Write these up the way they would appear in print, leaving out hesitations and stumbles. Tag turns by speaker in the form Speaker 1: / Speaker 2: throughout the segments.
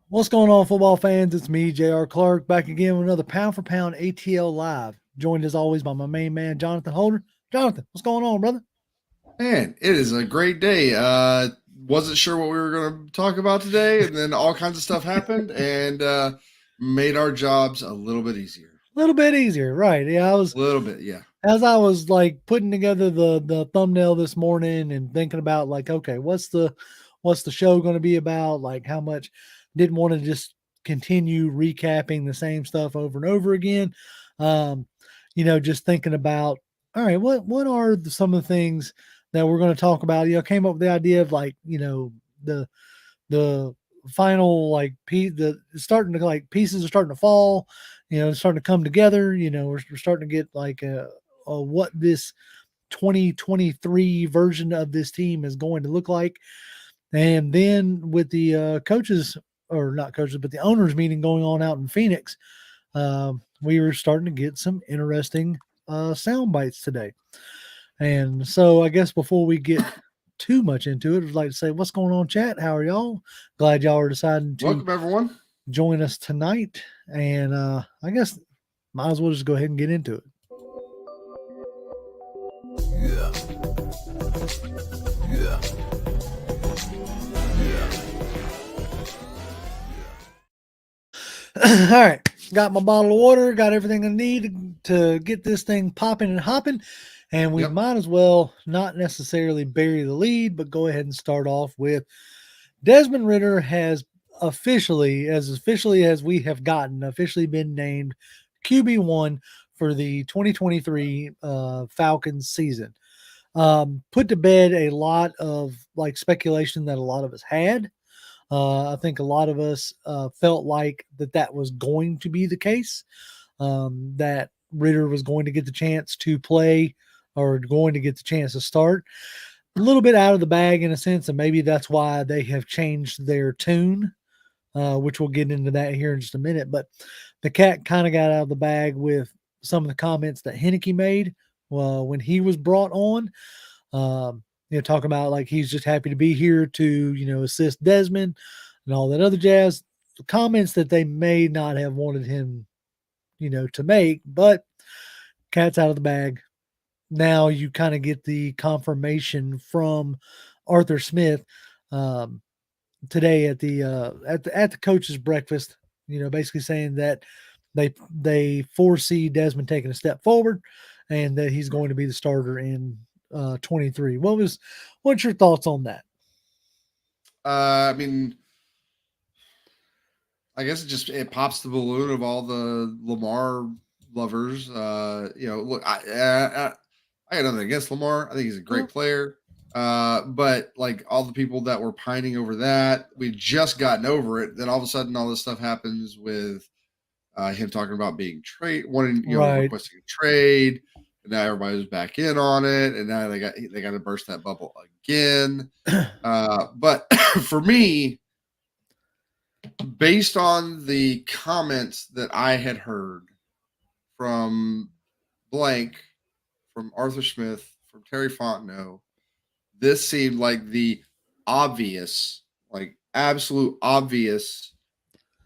Speaker 1: What's going on, football fans? It's me, J.R. Clark, back again with another Pound for Pound ATL Live. Joined as always by my main man, Jonathan Holder. Jonathan, what's going on, brother?
Speaker 2: Man, it is a great day. Wasn't sure what we were going to talk about today, and then all kinds of stuff happened and made our jobs a little bit easier.
Speaker 1: A little bit easier, right? Yeah, I was
Speaker 2: A little bit, yeah.
Speaker 1: as I was like putting together the thumbnail this morning and thinking about like, okay, what's the show going to be about? Like, how much didn't want to just continue recapping the same stuff over and over again. Um, just thinking about, all right, what are some of the things that we're going to talk about? Came up with the idea of like, the final like piece, the starting to like pieces are starting to fall, starting to come together. We're starting to get like what this 2023 version of this team is going to look like. And then with the coaches, or not coaches, but the owners meeting going on out in Phoenix, we were starting to get some interesting sound bites today. And so I guess before we get too much into it, I'd like to say, what's going on, chat? How are y'all? Glad y'all are deciding to
Speaker 2: Welcome, everyone.
Speaker 1: join us tonight. And I guess might as well just go ahead and get into it. All right. Got my bottle of water, got everything I need to get this thing popping and hopping. And we
Speaker 2: Yep.
Speaker 1: might as well not necessarily bury the lead, but go ahead and start off with Desmond Ridder has officially as we have gotten, officially been named QB1 for the 2023 Falcons season. Put to bed a lot of like speculation that a lot of us had. I think a lot of us felt like that was going to be the case, that Ridder was going to get the chance to play or going to get the chance to start. A little bit out of the bag in a sense, and maybe that's why they have changed their tune, which we'll get into that here in just a minute. But the cat kind of got out of the bag with some of the comments that Henneke made when he was brought on. Talking about like he's just happy to be here to, assist Desmond and all that other jazz. The comments that they may not have wanted him, to make, but cat's out of the bag. Now you kind of get the confirmation from Arthur Smith today at the coaches' breakfast. Basically saying that they foresee Desmond taking a step forward, and that he's going to be the starter in 23. What's your thoughts on that?
Speaker 2: I mean, I guess it pops the balloon of all the Lamar lovers. Look, I got nothing against Lamar. I think he's a great player. But like all the people that were pining over that, we just gotten over it. Then all of a sudden, all this stuff happens with him talking about being
Speaker 1: Right.
Speaker 2: requesting a trade. And now everybody's back in on it, and now they got to burst that bubble again. But for me, based on the comments that I had heard from Blank, from Arthur Smith, from Terry Fontenot, this seemed like the obvious, like absolute obvious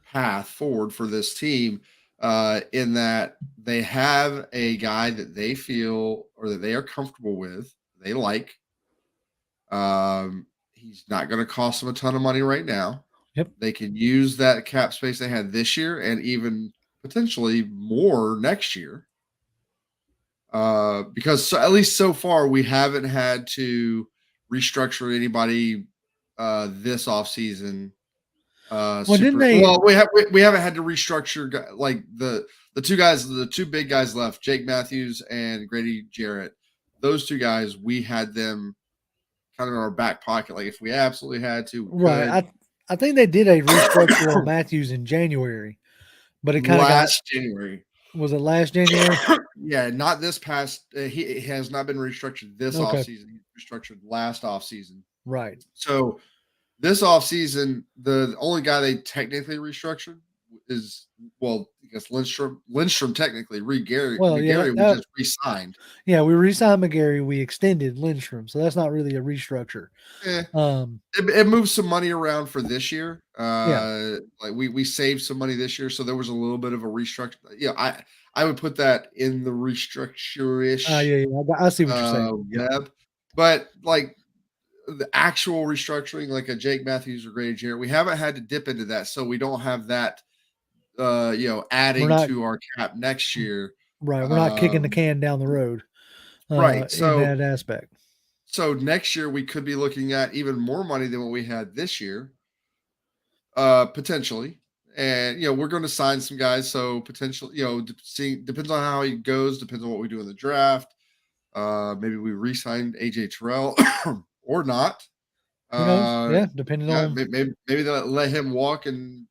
Speaker 2: path forward for this team, in that they have a guy that they feel or that they are comfortable with, they like. He's not going to cost them a ton of money right now.
Speaker 1: Yep.
Speaker 2: They can use that cap space they had this year and even potentially more next year. Because at least so far we haven't had to restructure anybody this offseason.
Speaker 1: Well, didn't they?
Speaker 2: Well, we haven't had to restructure like the two big guys left, Jake Matthews and Grady Jarrett. Those two guys, we had them kind of in our back pocket. Like if we absolutely had to, we
Speaker 1: Right.
Speaker 2: could.
Speaker 1: I think they did a restructure on Matthews in January, but it kind of got.
Speaker 2: Last January.
Speaker 1: Was it last January?
Speaker 2: Yeah, not this past. He has not been restructured this
Speaker 1: Okay.
Speaker 2: offseason. He restructured last offseason.
Speaker 1: Right.
Speaker 2: So this offseason, the only guy they technically restructured is, well, guess Lindstrom technically,
Speaker 1: Well, yeah,
Speaker 2: McGarry we just re-signed.
Speaker 1: Yeah, we re-signed McGarry. We extended Lindstrom, so that's not really a restructure.
Speaker 2: Eh,
Speaker 1: Um,
Speaker 2: it moves some money around for this year.
Speaker 1: yeah,
Speaker 2: Like we saved some money this year, so there was a little bit of a restructure. Yeah, I would put that in the restructure-ish
Speaker 1: yeah, I see what you're saying. Yep.
Speaker 2: web, but like the actual restructuring, like a Jake Matthews or Grady Jarrett, we haven't had to dip into that, so we don't have that.
Speaker 1: We're
Speaker 2: Adding
Speaker 1: not
Speaker 2: to our cap next year.
Speaker 1: right. We're not kicking the
Speaker 2: Um,
Speaker 1: can down the road
Speaker 2: right.
Speaker 1: in that aspect.
Speaker 2: So next year we could be looking at even more money than what we had this year, potentially. And we're going to sign some guys. So potentially, depends on how he goes, depends on what we do in the draft. Maybe we re-signed AJ Terrell or not.
Speaker 1: Who knows? Yeah, depending
Speaker 2: Yeah,
Speaker 1: on
Speaker 2: maybe they'll let him walk and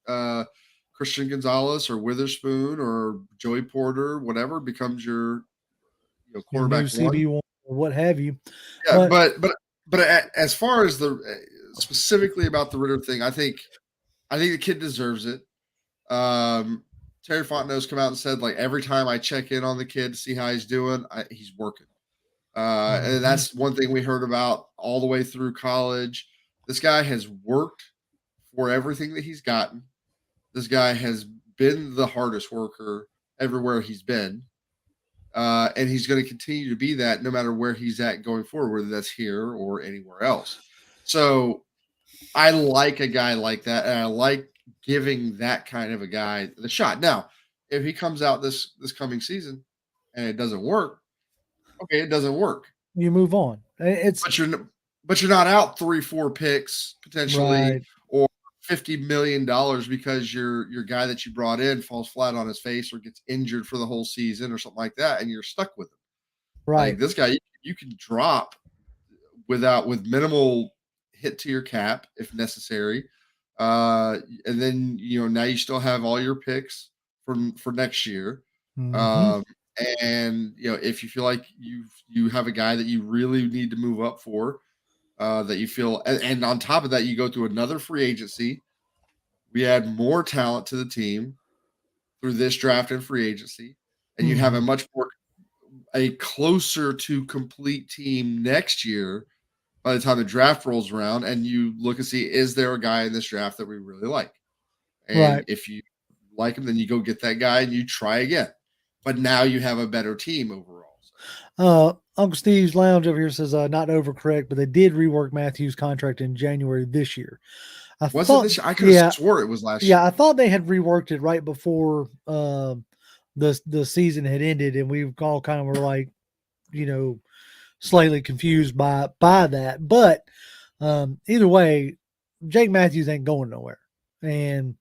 Speaker 2: Christian Gonzalez or Witherspoon or Joey Porter, whatever, becomes your
Speaker 1: your new
Speaker 2: quarterback one.
Speaker 1: CB1 or what have you.
Speaker 2: Yeah,
Speaker 1: But
Speaker 2: as far as the specifically about the Ritter thing, I think the kid deserves it. Terry Fontenot's come out and said, like, every time I check in on the kid to see how he's doing, he's working. And that's one thing we heard about all the way through college. This guy has worked for everything that he's gotten. This guy has been the hardest worker everywhere he's been. And he's going to continue to be that no matter where he's at going forward, whether that's here or anywhere else. So I like a guy like that, and I like giving that kind of a guy the shot. Now, if he comes out this coming season and it doesn't work, okay, it doesn't work.
Speaker 1: you move on.
Speaker 2: But you're not out 3-4 picks potentially
Speaker 1: Right.
Speaker 2: or $50 million because your guy that you brought in falls flat on his face or gets injured for the whole season or something like that, and you're stuck with him.
Speaker 1: Right.
Speaker 2: Like this guy, you can drop with minimal hit to your cap if necessary, and then now you still have all your picks for next year.
Speaker 1: Mhm.
Speaker 2: And if you feel like you have a guy that you really need to move up for, that you feel, and on top of that, you go through another free agency. We add more talent to the team through this draft and free agency, and you have a closer to complete team next year by the time the draft rolls around, and you look and see, is there a guy in this draft that we really like? And
Speaker 1: Right.
Speaker 2: if you like him, then you go get that guy and you try again. But now you have a better team overall.
Speaker 1: Uncle Steve's Lounge over here says not overcorrect, but they did rework Matthews' contract in January this year.
Speaker 2: Was it this year? I could have swore it was last year.
Speaker 1: Yeah, I thought they had reworked it right before the season had ended, and we all kind of were like, slightly confused by that. But either way, Jake Matthews ain't going nowhere, and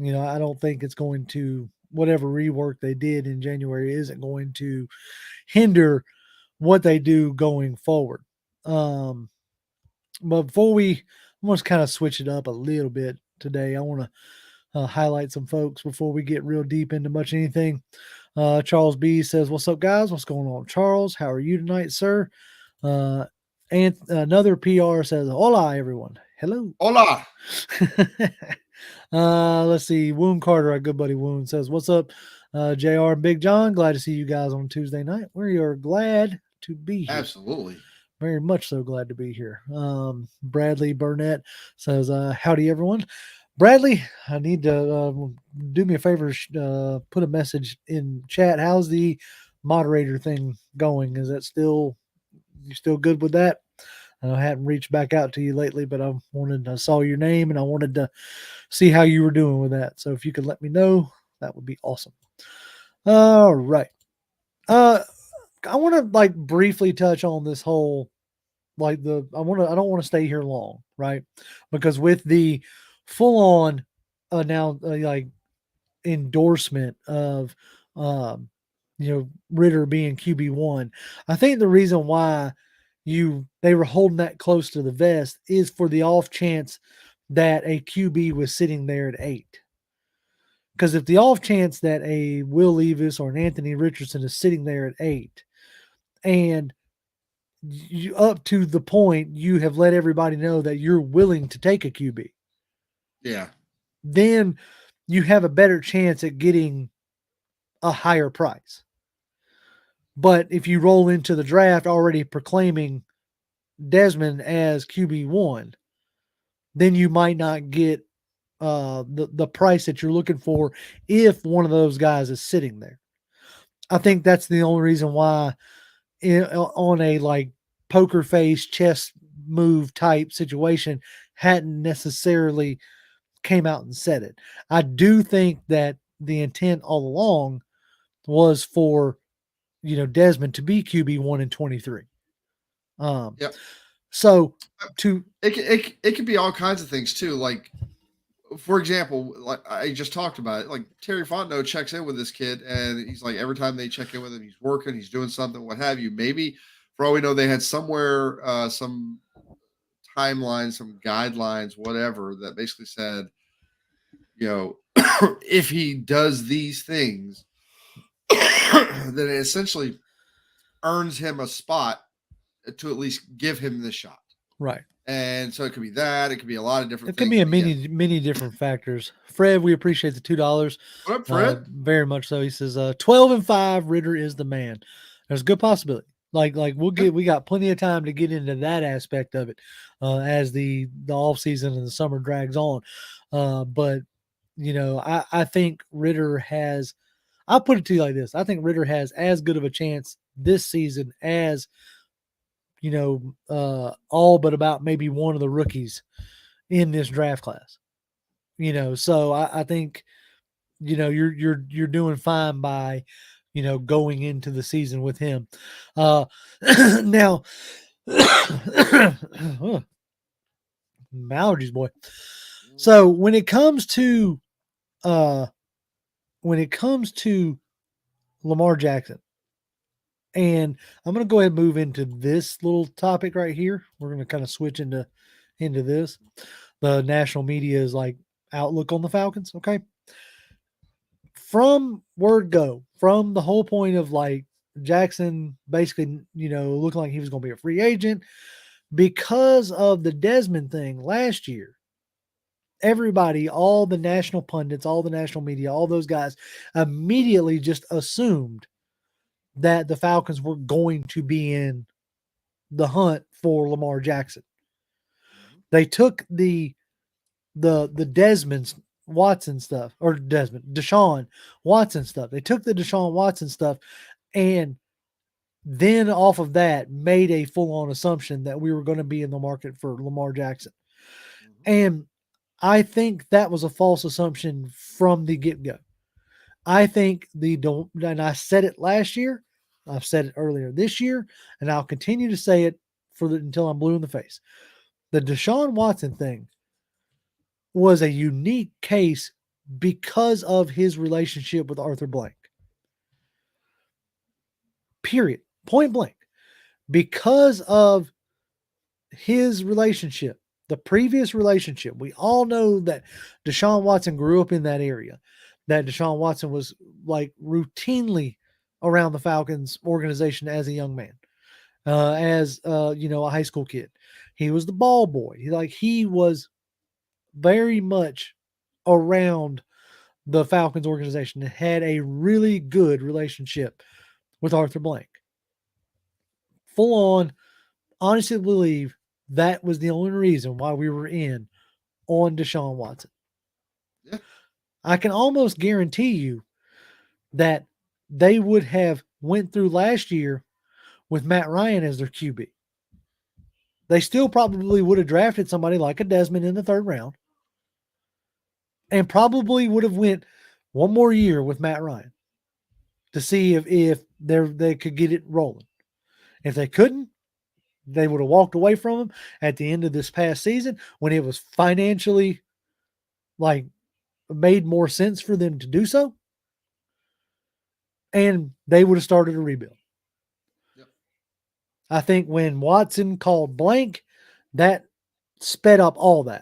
Speaker 1: I don't think it's going to, whatever rework they did in January isn't going to hinder what they do going forward. But before I want to kind of switch it up a little bit today. I want to highlight some folks before we get real deep into much anything. Charles B says, "What's up, guys? What's going on, Charles? How are you tonight, sir?" And another PR says, "Hola, everyone. Hello."
Speaker 2: Hola.
Speaker 1: Let's see. Woon Carter, our good buddy Woon, says, "What's up, JR and Big John? Glad to see you guys on Tuesday night. We are glad to be here."
Speaker 2: Absolutely.
Speaker 1: Very much so glad to be here. Bradley Burnett says, "Howdy, everyone." Bradley, I need to do me a favor, put a message in chat. How's the moderator thing going? Is that you still good with that? I hadn't reached back out to you lately, but I saw your name and I wanted to see how you were doing with that. So if you could let me know, that would be awesome. All right. I want to briefly touch on this whole, I don't want to stay here long, right? Because with the full on endorsement of, Ridder being QB1, I think the reason why they were holding that close to the vest is for the off chance that a QB was sitting there at 8. Because if the off chance that a Will Levis or an Anthony Richardson is sitting there at 8, and you, up to the point you have let everybody know that you're willing to take a QB,
Speaker 2: yeah,
Speaker 1: then you have a better chance at getting a higher price. But if you roll into the draft already proclaiming Desmond as QB1, then you might not get the price that you're looking for if one of those guys is sitting there. I think that's the only reason why on a like poker face chess move type situation hadn't necessarily came out and said it. I do think that the intent all along was for Desmond to be QB1 in 23. Um,
Speaker 2: Yep.
Speaker 1: so to
Speaker 2: It could be all kinds of things too. Like, for example, like I just talked about it, like Terry Fontenot checks in with this kid, and he's like, every time they check in with him, he's working, he's doing something, what have you. Maybe for all we know, they had somewhere some timeline, some guidelines, whatever, that basically said, you know, if he does these things, then it essentially earns him a spot to at least give him the shot.
Speaker 1: right.
Speaker 2: And so it could be that. It could be a lot of different
Speaker 1: It could
Speaker 2: things.
Speaker 1: be a
Speaker 2: But yeah,
Speaker 1: many different factors. Fred, we appreciate the $2.
Speaker 2: what up, Fred?
Speaker 1: Very much so. He says 12-5, Ritter is the man. There's a good possibility. Like we got plenty of time to get into that aspect of it as the off season and the summer drags on. But I think Ritter has. I'll put it to you like this: I think Ritter has as good of a chance this season as all but about maybe one of the rookies in this draft class. So I think you're doing fine by going into the season with him. Now, allergies, boy. So when it comes to Lamar Jackson, and I'm going to go ahead and move into this little topic right here. We're going to kind of switch into this. The national media's like outlook on the Falcons. Okay. From word go, from the whole point of like Jackson basically, looking like he was going to be a free agent because of the Desmond thing last year. Everybody, all the national pundits, all the national media, all those guys immediately just assumed that the Falcons were going to be in the hunt for Lamar Jackson. They took the Desmond Watson stuff, or Deshaun Watson stuff. They took the Deshaun Watson stuff and then off of that made a full-on assumption that we were going to be in the market for Lamar Jackson. And I think that was a false assumption from the get-go. I think and I said it last year, I've said it earlier this year, and I'll continue to say it until I'm blue in the face. The Deshaun Watson thing was a unique case because of his relationship with Arthur Blank. Period. Point blank. Because of his relationship, the previous relationship, we all know that Deshaun Watson grew up in that area, that Deshaun Watson was like routinely around the Falcons organization as a young man, as a high school kid. He was the ball boy. He was very much around the Falcons organization and had a really good relationship with Arthur Blank. Full on, honestly believe that was the only reason why we were in on Deshaun Watson.
Speaker 2: Yeah.
Speaker 1: I can almost guarantee you that they would have went through last year with Matt Ryan as their QB. They still probably would have drafted somebody like a Desmond in the third round and probably would have went one more year with Matt Ryan to see if they could get it rolling. If they couldn't, they would have walked away from him at the end of this past season when it was financially like made more sense for them to do so. And they would have started a rebuild.
Speaker 2: Yep.
Speaker 1: I think when Watson called Blank, that sped up all that.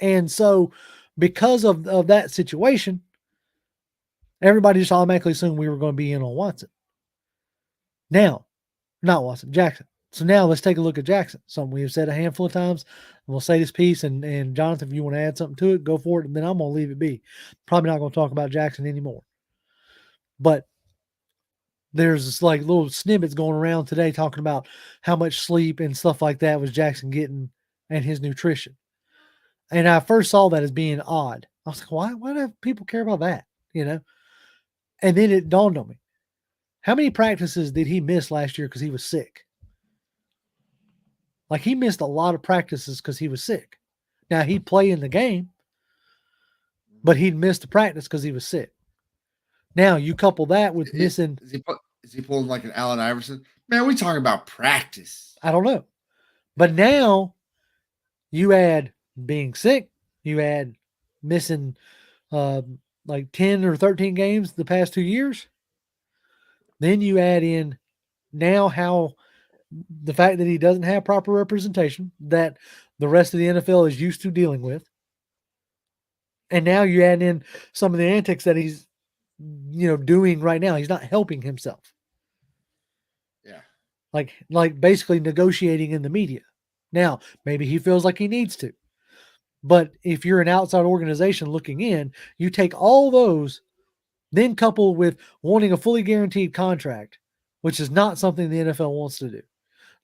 Speaker 1: And so because of that situation, everybody just automatically assumed we were going to be in on Watson. Now, not Watson, Jackson. So now let's take a look at Jackson. Something we have said a handful of times. And we'll say this piece, and Jonathan, if you want to add something to it, go for it. And then I'm going to leave it be. Probably not going to talk about Jackson anymore. But there's this like little snippets going around today talking about how much sleep and stuff like that was Jackson getting and his nutrition. And I first saw that as being odd. I was like, why do people care about that? You know? And then it dawned on me. How many practices did he miss last year because he was sick? Like he missed a lot of practices because he was sick. Now he'd play in the game, but he'd miss the practice because he was sick. Now you couple that with missing.
Speaker 2: Is he pulling like an Allen Iverson? Man, we talking about practice.
Speaker 1: I don't know. But now you add being sick, you add missing like 10 or 13 games the past 2 years. Then you add in now how the fact that he doesn't have proper representation that the rest of the NFL is used to dealing with. And now you add in some of the antics that he's doing right now. He's not helping himself.
Speaker 2: Yeah.
Speaker 1: Like basically negotiating in the media. Now, maybe he feels like he needs to. But if you're an outside organization looking in, you take all those, then couple with wanting a fully guaranteed contract, which is not something the NFL wants to do.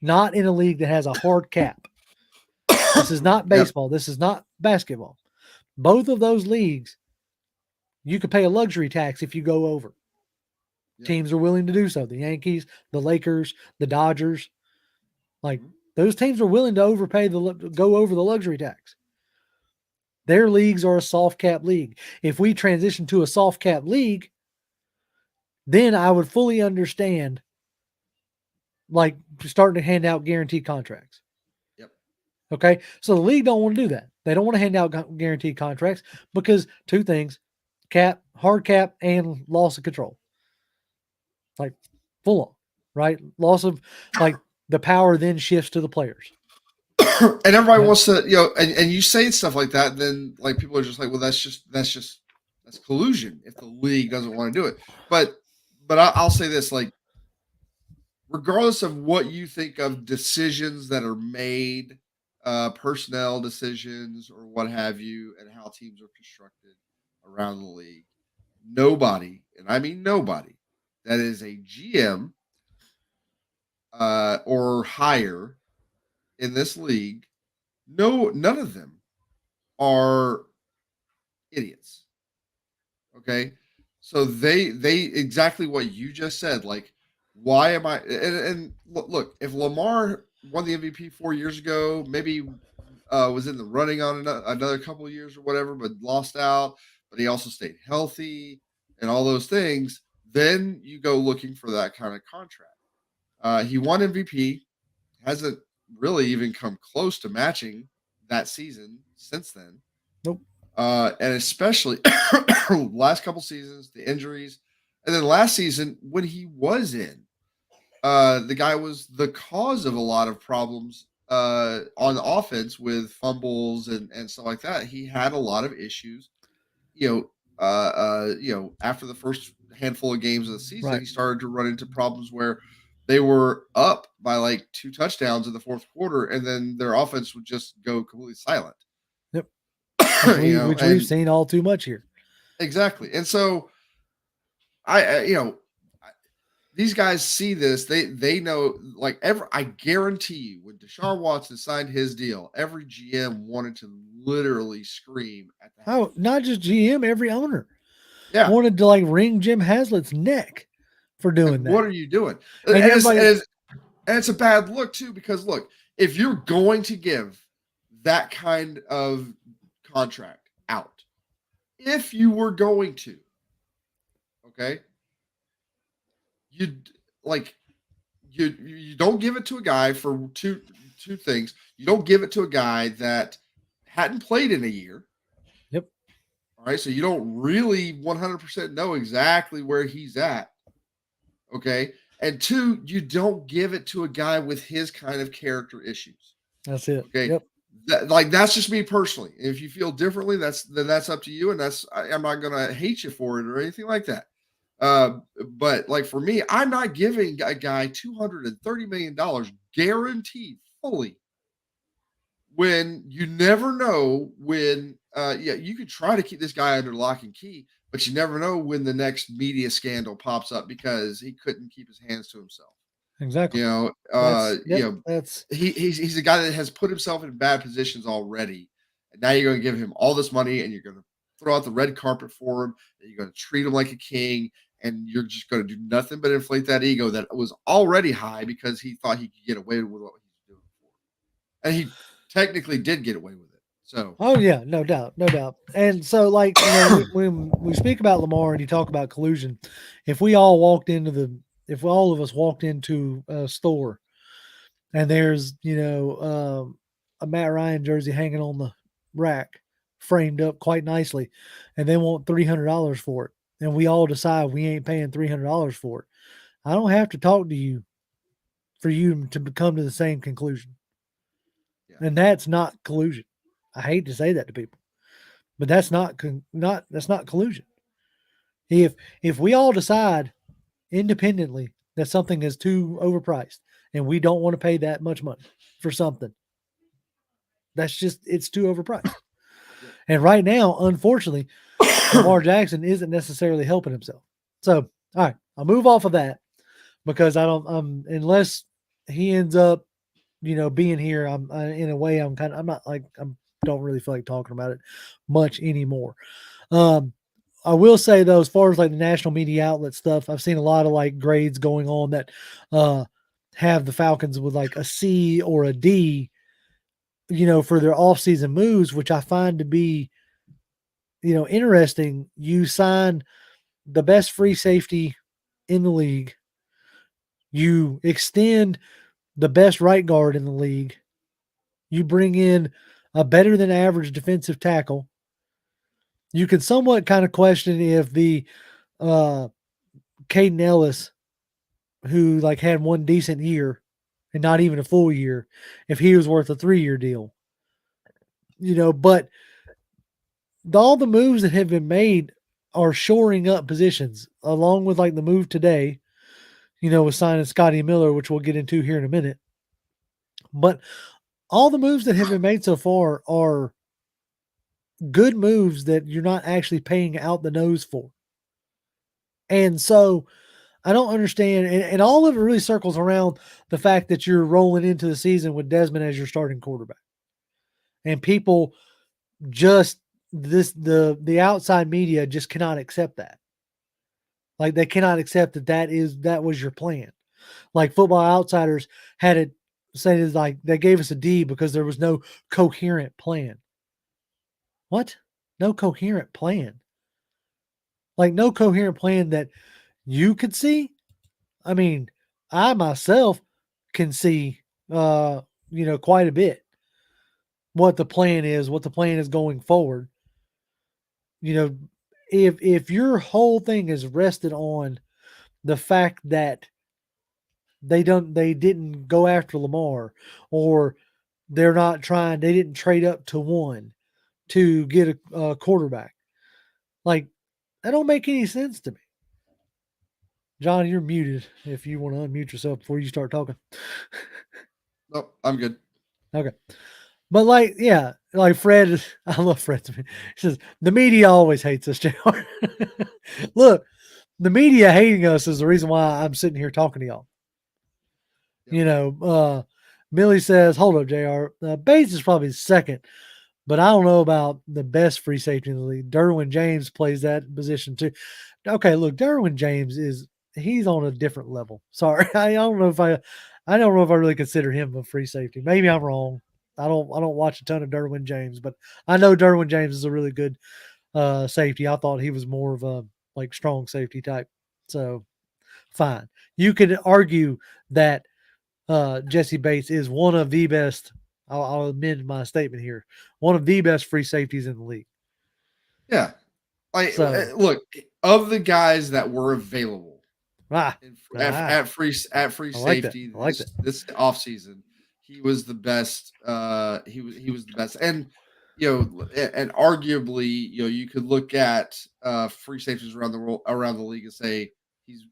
Speaker 1: Not in a league that has a hard cap. This is not baseball. Yep. This is not basketball. Both of those leagues, you could pay a luxury tax if you go over. Yep. Teams are willing to do so. The Yankees, the Lakers, the Dodgers, like those teams are willing to go over the luxury tax. Their leagues are a soft cap league. If we transition to a soft cap league, then I would fully understand like starting to hand out guaranteed contracts.
Speaker 2: Yep.
Speaker 1: Okay. So the league don't want to do that. They don't want to hand out guaranteed contracts because two things, hard cap and loss of control. Like full on, right? Loss of like the power then shifts to the players.
Speaker 2: And everybody wants to, and you say stuff like that, then like people are just like, well, that's collusion if the league doesn't want to do it. But I'll say this, like, regardless of what you think of decisions that are made, personnel decisions or what have you, and how teams are constructed around the league, nobody, and I mean nobody, that is a GM or higher in this league, none of them are idiots. Okay, so they exactly what you just said. Like, why am I? And look, if Lamar won the MVP 4 years ago, maybe was in the running on another couple of years or whatever, but lost out. But he also stayed healthy and all those things. Then you go looking for that kind of contract. He won MVP, hasn't really even come close to matching that season since then.
Speaker 1: Nope.
Speaker 2: And especially last couple seasons, the injuries, and then last season when he was in, the guy was the cause of a lot of problems on offense with fumbles and stuff like that. He had a lot of issues. After the first handful of games of the season, right, he started to run into problems where they were up by like 2 touchdowns in the fourth quarter, and then their offense would just go completely silent.
Speaker 1: Yep. Which we've seen all too much here.
Speaker 2: Exactly. And so these guys see this, they know, like, I guarantee you when Deshaun Watson signed his deal, every GM wanted to literally scream at the
Speaker 1: house. Not just GM, every owner.
Speaker 2: Yeah.
Speaker 1: Wanted to like wring Jim Haslett's neck for doing that.
Speaker 2: What are you doing? And it's a bad look too, because look, if you're going to give that kind of contract out, if you were going to, okay, you don't give it to a guy for two things. You don't give it to a guy that hadn't played in a year.
Speaker 1: Yep.
Speaker 2: All right, so you don't really 100% know exactly where he's at. Okay. And 2, you don't give it to a guy with his kind of character issues.
Speaker 1: That's it.
Speaker 2: Okay.
Speaker 1: Yep.
Speaker 2: That's just me personally. If you feel differently, that's up to you. And I'm not going to hate you for it or anything like that. But like for me, I'm not giving a guy $230 million guaranteed fully when you never know when, you could try to keep this guy under lock and key, but you never know when the next media scandal pops up because he couldn't keep his hands to himself.
Speaker 1: Exactly.
Speaker 2: You know,
Speaker 1: That's
Speaker 2: he's a guy that has put himself in bad positions already, and now you're going to give him all this money, and you're going to throw out the red carpet for him, and you're going to treat him like a king, and you're just going to do nothing but inflate that ego that was already high because he thought he could get away with what he was doing before, and he technically did get away with it. So,
Speaker 1: oh yeah, no doubt, no doubt. And so, like when we speak about Lamar and you talk about collusion, if we all walked into the, if all of us walked into a store and there's a Matt Ryan jersey hanging on the rack, framed up quite nicely, and they want $300 for it, and we all decide we ain't paying $300 for it, I don't have to talk to you for you to come to the same conclusion,
Speaker 2: yeah,
Speaker 1: and that's not collusion. I hate to say that to people, but that's not collusion. If we all decide independently that something is too overpriced and we don't want to pay that much money for something, that's just it's too overpriced.
Speaker 2: yep.
Speaker 1: And right now, unfortunately, Lamar Jackson isn't necessarily helping himself. So, all right, I'll move off of that because I don't. Unless he ends up, being here. I'm in a way. I'm not like don't really feel like talking about it much anymore. Um, I will say though, as far as like the national media outlet stuff, I've seen a lot of like grades going on that uh have the Falcons with like a C or a D, for their offseason moves, which I find to be, interesting. You sign the best free safety in the league. You extend the best right guard in the league. You bring in a better than average defensive tackle. You can somewhat kind of question if the uh Caden Ellis, who like had one decent year and not even a full year, if he was worth a 3-year deal. But all the moves that have been made are shoring up positions, along with like the move today, with signing Scotty Miller, which we'll get into here in a minute. But all the moves that have been made so far are good moves that you're not actually paying out the nose for. And so I don't understand. And all of it really circles around the fact that you're rolling into the season with Desmond as your starting quarterback. And people just the outside media just cannot accept that. Like they cannot accept that was your plan. Like Football Outsiders had it say like they gave us a D because there was no coherent plan. What? No coherent plan. Like no coherent plan that you could see. I mean, I myself can see quite a bit what the plan is going forward. If your whole thing is rested on the fact that they didn't go after Lamar, or they didn't trade up to one to get a quarterback, like that don't make any sense to me. John, you're muted if you want to unmute yourself before you start talking.
Speaker 2: Nope, I'm good.
Speaker 1: Okay. But like, yeah, like Fred, I love Fred. He says the media always hates us, JR. Look, the media hating us is the reason why I'm sitting here talking to y'all.
Speaker 2: Yep.
Speaker 1: Millie says, hold up, JR. Bates is probably second, but I don't know about the best free safety in the league. Derwin James plays that position too. Okay, look, Derwin James he's on a different level. Sorry. I don't know if I really consider him a free safety. Maybe I'm wrong. I don't watch a ton of Derwin James, but I know Derwin James is a really good safety. I thought he was more of a like strong safety type. So fine. You could argue that Jesse Bates is one of the best. I'll amend my statement here. One of the best free safeties in the league.
Speaker 2: Yeah. Like,
Speaker 1: So
Speaker 2: look, of the guys that were available
Speaker 1: ah,
Speaker 2: at free
Speaker 1: I like that.
Speaker 2: safety
Speaker 1: I like that.
Speaker 2: this offseason, he was the best. He was the best, and and arguably, you could look at free safeties around the world, around the league, and say he's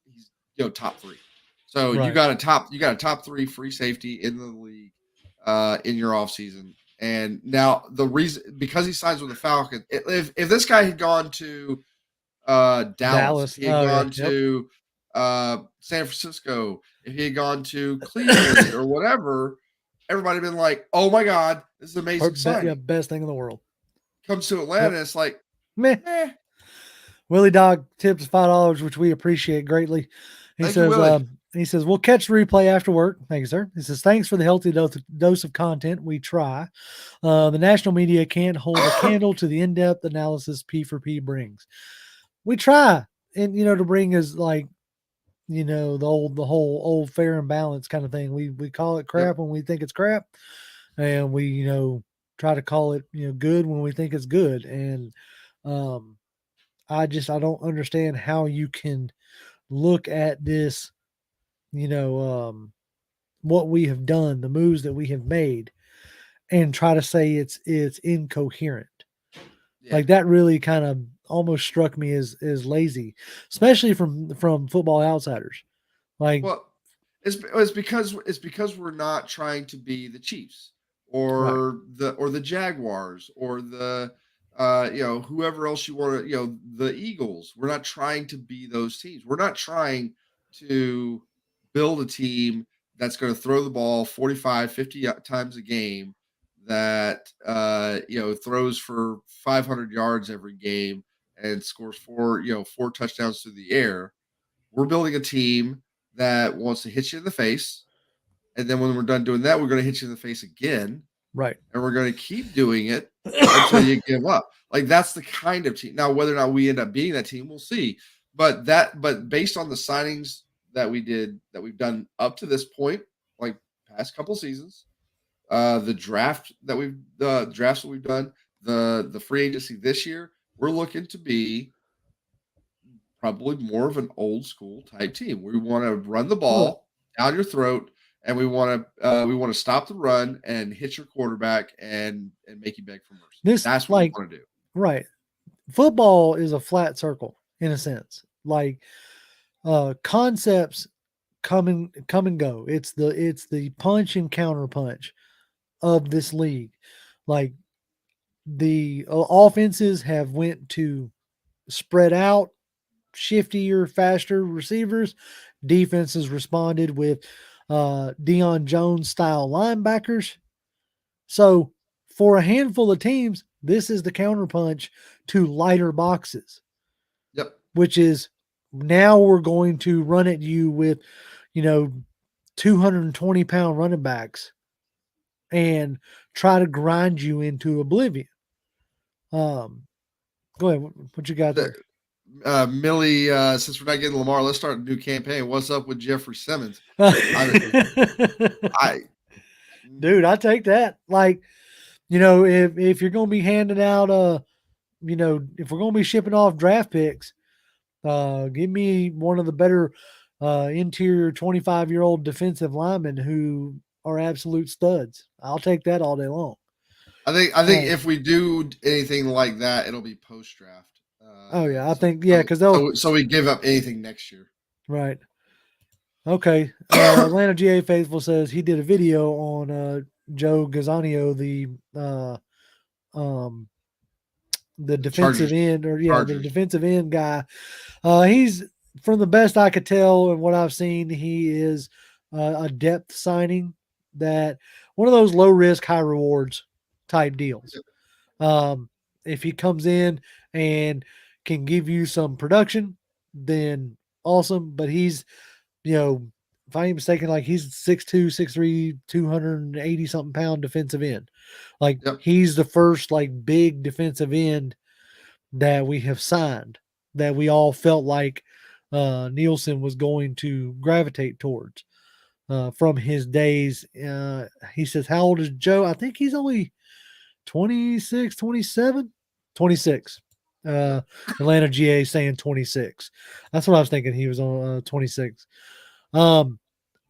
Speaker 2: top three. So
Speaker 1: Right.
Speaker 2: you got a top three free safety in the league in your offseason. And now the reason, because he signs with the Falcons, if this guy had gone to Dallas, if
Speaker 1: Dallas.
Speaker 2: he had
Speaker 1: Oh yeah.
Speaker 2: gone
Speaker 1: Yep.
Speaker 2: to San Francisco, if he had gone to Cleveland or whatever, everybody been like, "Oh my God, this is an amazing
Speaker 1: Yeah,
Speaker 2: signing."
Speaker 1: best thing in the world.
Speaker 2: Comes to
Speaker 1: Yep.
Speaker 2: Atlanta, it's like,
Speaker 1: Meh.
Speaker 2: eh.
Speaker 1: Willie Dog tips $5, which we appreciate greatly. He
Speaker 2: Thank you,
Speaker 1: says,
Speaker 2: Willie.
Speaker 1: we'll catch the replay after work. Thank you, sir. He says, thanks for the healthy dose of content. We try. The national media can't hold a candle to the in-depth analysis P4P brings. We try, and to bring is like, the whole old fair and balance kind of thing. We call it
Speaker 2: Yep.
Speaker 1: crap when we think it's crap, and we try to call it good when we think it's good. And I don't understand how you can look at this, what we have done, the moves that we have made, and try to say it's incoherent.
Speaker 2: Yeah.
Speaker 1: Like that really kind of almost struck me as lazy, especially from Football Outsiders. Like,
Speaker 2: Well, it's because we're not trying to be the Chiefs
Speaker 1: right,
Speaker 2: or the Jaguars or the whoever else you want to the Eagles. We're not trying to be those teams. We're not trying to build a team that's going to throw the ball 45, 50 times a game, that throws for 500 yards every game and scores four touchdowns through the air. We're building a team that wants to hit you in the face. And then when we're done doing that, we're going to hit you in the face again.
Speaker 1: right.
Speaker 2: And we're going to keep doing it until you give up. Like that's the kind of team. Now, whether or not we end up being that team, we'll see. But based on the signings that we've done up to this point, like past couple seasons, the drafts that we've done, the free agency this year, we're looking to be probably more of an old school type team. We want to run the
Speaker 1: Look,
Speaker 2: ball down your throat, and we want to stop the run and hit your quarterback and make you beg for mercy.
Speaker 1: this
Speaker 2: That's what we
Speaker 1: like
Speaker 2: want to do.
Speaker 1: right. Football is a flat circle in a sense. Like concepts come and go. It's the punch and counter punch of this league. Like the offenses have went to spread out, shiftier, faster receivers. Defenses responded with Deion Jones style linebackers. So for a handful of teams, this is the counterpunch to lighter boxes,
Speaker 2: Yep.
Speaker 1: which is now we're going to run at you with, you know, 220-pound running backs and try to grind you into oblivion. Um, Go ahead. What you got there?
Speaker 2: Millie, since we're not getting Lamar, let's start a new campaign. What's up with Jeffrey Simmons? I, I,
Speaker 1: Dude, I take that. Like, if you're going to be handing out, if we're going to be shipping off draft picks, give me one of the better interior 25-year-old defensive linemen who are absolute studs. I'll take that all day long.
Speaker 2: I think if we do anything like that, it'll be post draft.
Speaker 1: Oh yeah, I
Speaker 2: So,
Speaker 1: think yeah,
Speaker 2: so
Speaker 1: because they'll
Speaker 2: so so we give up anything next year.
Speaker 1: right. Okay. Atlanta GA Faithful says he did a video on Joe Gazzanio, uh, um, the defensive
Speaker 2: Chargers,
Speaker 1: end, or yeah, the
Speaker 2: Chargers.
Speaker 1: defensive end guy. He's from the best I could tell and what I've seen, he is a depth signing, that one of those low risk, high rewards type deals. Um, if he comes in and can give you some production, then awesome. But he's, if I ain't mistaken, like he's 6'2", 6'3", 280 something pound defensive end. Like
Speaker 2: Yep.
Speaker 1: he's the first like big defensive end that we have signed, that we all felt like Nielsen was going to gravitate towards from his days. He says, how old is Joe? I think he's only 26, 27, 26.
Speaker 2: Yep.
Speaker 1: Atlanta GA saying 26. That's what I was thinking. He was on 26.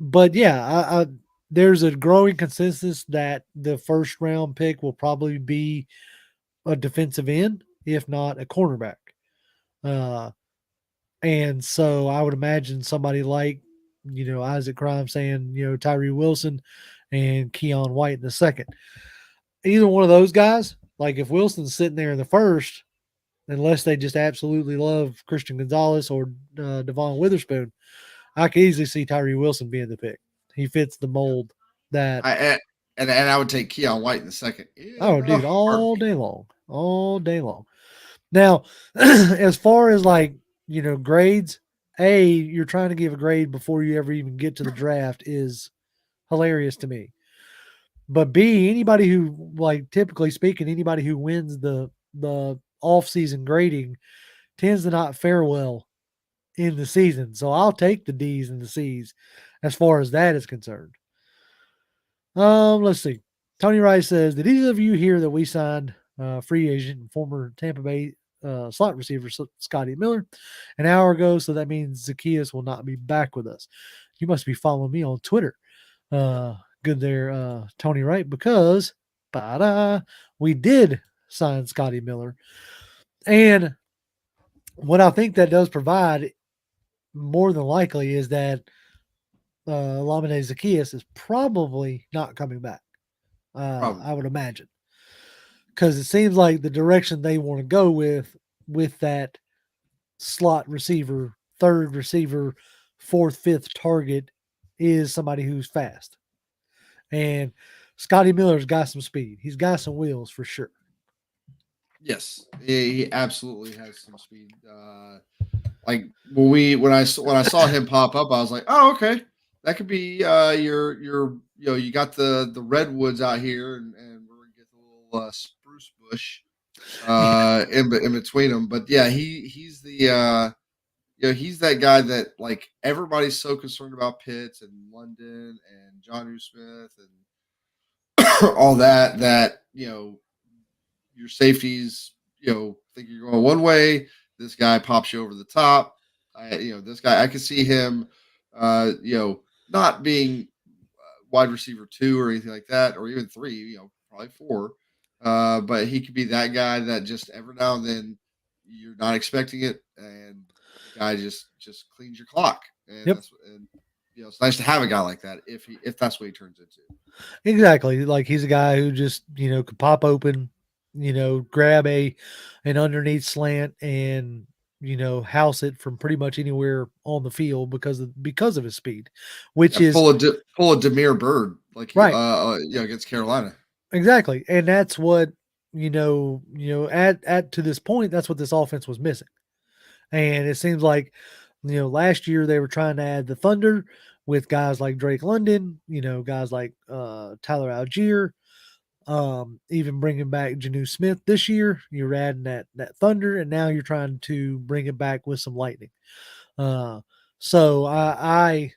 Speaker 1: But yeah, there's a growing consensus that the first round pick will probably be a defensive end, if not a cornerback. And so I would imagine somebody like, Isaac Crime saying, Tyree Wilson and Keon White in the second. Either one of those guys, like if Wilson's sitting there in the first, unless they just absolutely love Christian Gonzalez or Devon Witherspoon. I could easily see Tyree Wilson being the pick. He fits the mold that.
Speaker 2: And I would take Keon White in the second
Speaker 1: Oh,
Speaker 2: in a
Speaker 1: dude, all
Speaker 2: heartbeat.
Speaker 1: day long, all day long. Now, as far as like grades, you're trying to give a grade before you ever even get to the draft is hilarious to me. But B, anybody who like typically speaking, anybody who wins the off season grading tends to not fare well in the season. So I'll take the D's and the C's as far as that is concerned. Let's see. Tony Rice says, did either of you hear that we signed free agent and former Tampa Bay slot receiver Scotty Miller an hour ago? So that means Zacchaeus will not be back with us. You must be following me on Twitter. Good there, Tony Wright, because we did sign Scotty Miller. And what I think that does provide more than likely is that Lamine Zacchaeus is probably not coming back.
Speaker 2: Probably.
Speaker 1: I would imagine, because it seems like the direction they want to go with that slot receiver, third receiver, fourth, fifth target is somebody who's fast. And Scotty Miller's got some speed. He's got some wheels for sure.
Speaker 2: Yes, he absolutely has some speed. Like when I saw him pop up, I was like, oh, okay, that could be your you got the redwoods out here, and we're gonna get the little spruce bush in between them. But yeah, he's the he's that guy that like everybody's so concerned about Pitts and London and John Smith and all that your safeties think you're going one way. This guy pops you over the top. This guy I could see him not being wide receiver 2 or anything like that, or even 3, probably 4. But he could be that guy that just every now and then you're not expecting it, and the guy just cleans your clock. And
Speaker 1: Yep.
Speaker 2: it's nice to have a guy like that if that's what he turns into.
Speaker 1: Exactly. Like he's a guy who just, could pop open, grab an underneath slant and, house it from pretty much anywhere on the field because of his speed, which
Speaker 2: Yeah,
Speaker 1: is
Speaker 2: pull a Demir Bird like
Speaker 1: right.
Speaker 2: Against Carolina.
Speaker 1: Exactly. And that's what, at to this point, that's what this offense was missing. And it seems like, last year they were trying to add the Thunder with guys like Drake London, guys like Tyler Algier, even bringing back Janu Smith this year. You're adding that Thunder, and now you're trying to bring it back with some Lightning. So I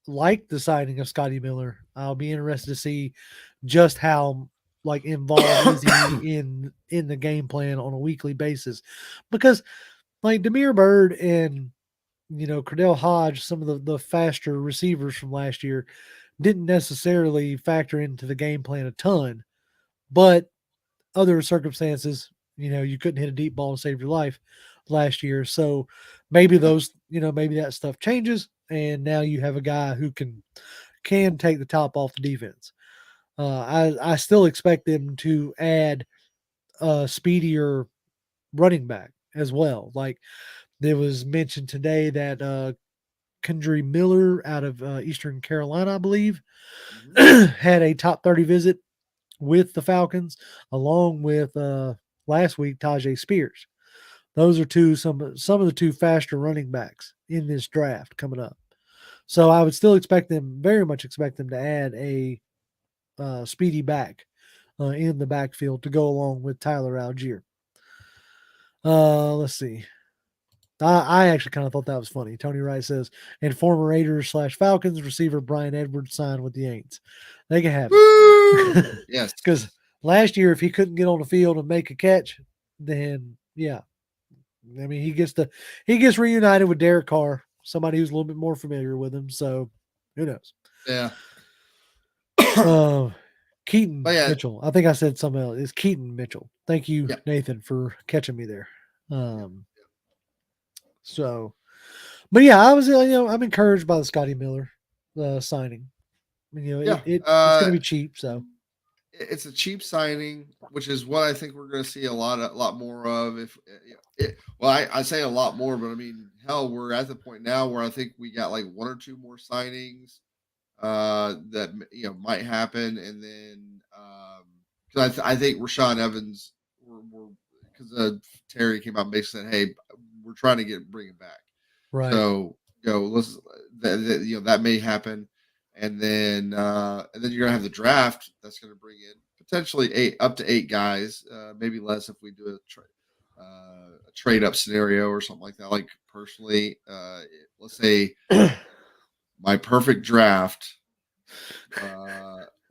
Speaker 1: like the signing of Scotty Miller. I'll be interested to see just how like involved is he in the game plan on a weekly basis, because like Demir Bird and Cordell Hodge, some of the faster receivers from last year, didn't necessarily factor into the game plan a ton, but other circumstances, you couldn't hit a deep ball to save your life last year. So maybe maybe that stuff changes, and now you have a guy who can take the top off the defense. I still expect them to add a speedier running back as well. Like there was mentioned today that Kendry Miller out of Eastern Carolina, I believe, had a top 30 visit with the Falcons, along with last week Tajay Spears. Those are some of the two faster running backs in this draft coming up. So I would still very much expect them to add a speedy back in the backfield to go along with Tyler Algier. Let's see. I actually kind of thought that was funny. Tony Wright says, and former Raiders / Falcons receiver Brian Edwards signed with the Aints. They can have it.
Speaker 2: Yes.
Speaker 1: Because last year, if he couldn't get on the field and make a catch, then yeah. I mean, he gets reunited with Derek Carr, somebody who's a little bit more familiar with him. So who knows?
Speaker 2: Yeah.
Speaker 1: Keaton
Speaker 2: Yeah.
Speaker 1: Mitchell. I think I said something else. It's Keaton Mitchell. Thank you,
Speaker 2: Yeah.
Speaker 1: Nathan, for catching me there. So, but yeah, I was, I'm encouraged by the Scotty Miller signing. It's going to be cheap. So
Speaker 2: it's a cheap signing, which is what I think we're going to see a lot more of. If well, I say a lot more, but I mean, hell, we're at the point now where I think we got like one or two more signings that might happen, and then because I think Rashawn Evans, because Terry came out and basically said, "Hey, we're trying to bring him back."
Speaker 1: Right.
Speaker 2: So let's that may happen, and then you're gonna have the draft that's gonna bring in potentially up to eight guys, maybe less if we do a trade up scenario or something like that. Like personally, let's say my perfect draft.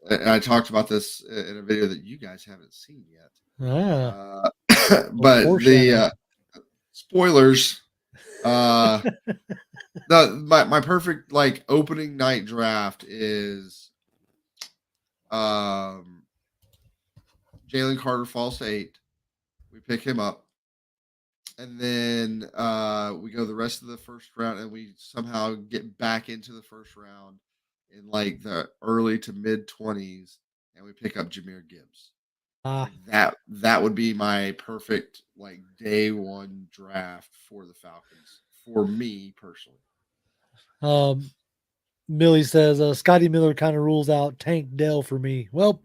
Speaker 2: And I talked about this in a video that you guys haven't seen yet. But the spoilers. My perfect like opening night draft is Jalen Carter falls to 8. We pick him up. And then we go the rest of the first round and we somehow get back into the first round in like the early to mid 20s and we pick up Jahmyr Gibbs. That would be my perfect like day one draft for the Falcons for me personally.
Speaker 1: Millie says Scotty Miller kind of rules out Tank Dell for me. Well,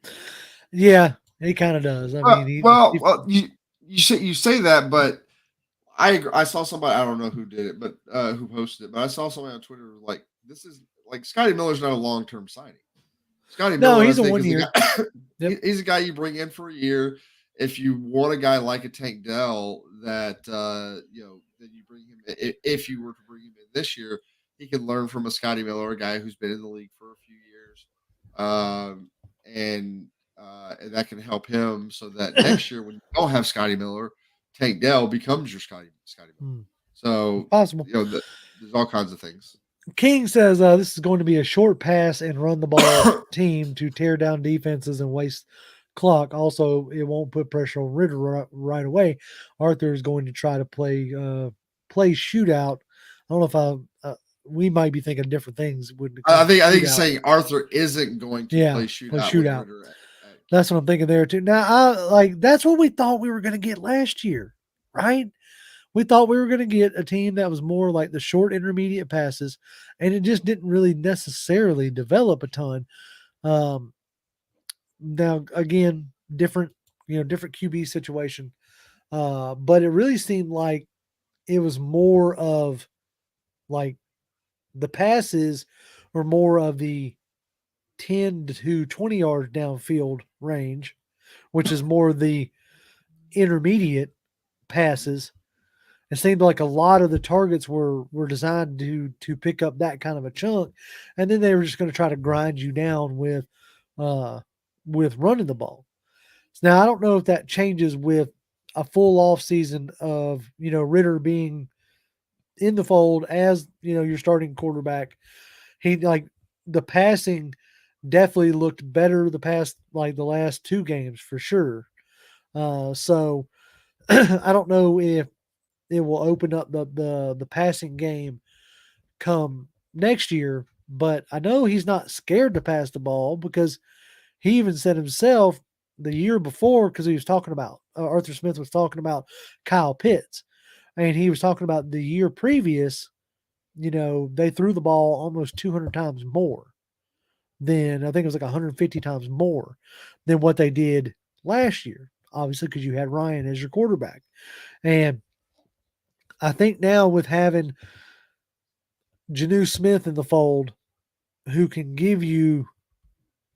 Speaker 1: yeah, he kind of does. I mean,
Speaker 2: you say that, but I saw somebody, I don't know who did it, but who posted it, but I saw somebody on Twitter like this is like Scotty Miller's not a long term signing. Scotty Miller,
Speaker 1: he's a 1 year.
Speaker 2: Yep. He's a guy you bring in for a year. If you want a guy like a Tank Dell that then you bring him in, if you were to bring him in this year, he can learn from a Scotty Miller, a guy who's been in the league for a few years, and that can help him so that next year when you don't have Scotty Miller, Tank Dell becomes your Scotty Miller. So
Speaker 1: possible.
Speaker 2: There's all kinds of things.
Speaker 1: King says this is going to be a short pass and run the ball team to tear down defenses and waste clock. Also, it won't put pressure on Ridder right away. Arthur is going to try to play shootout. I don't know if we might be thinking different things.
Speaker 2: I think he's saying Arthur isn't going to play shootout.
Speaker 1: That's what I'm thinking there too. Now, that's what we thought we were going to get last year, right? We thought we were going to get a team that was more like the short intermediate passes, and it just didn't really necessarily develop a ton. Now, again, different QB situation, but it really seemed like it was more of like the passes were more of the 10 to 20 yards downfield range, which is more the intermediate passes. It seemed like a lot of the targets were designed to pick up that kind of a chunk, and then they were just going to try to grind you down with running the ball. Now I don't know if that changes with a full off season of Ridder being in the fold as your starting quarterback. He the passing definitely looked better the last 2 games for sure. So I don't know if it will open up the passing game come next year, but I know he's not scared to pass the ball because he even said himself the year before, because he was talking about Arthur Smith was talking about Kyle Pitts, and he was talking about the year previous, they threw the ball almost 200 times more than, I think it was like 150 times more than what they did last year, obviously because you had Ryan as your quarterback. And I think now with having Jonnu Smith in the fold, who can give you,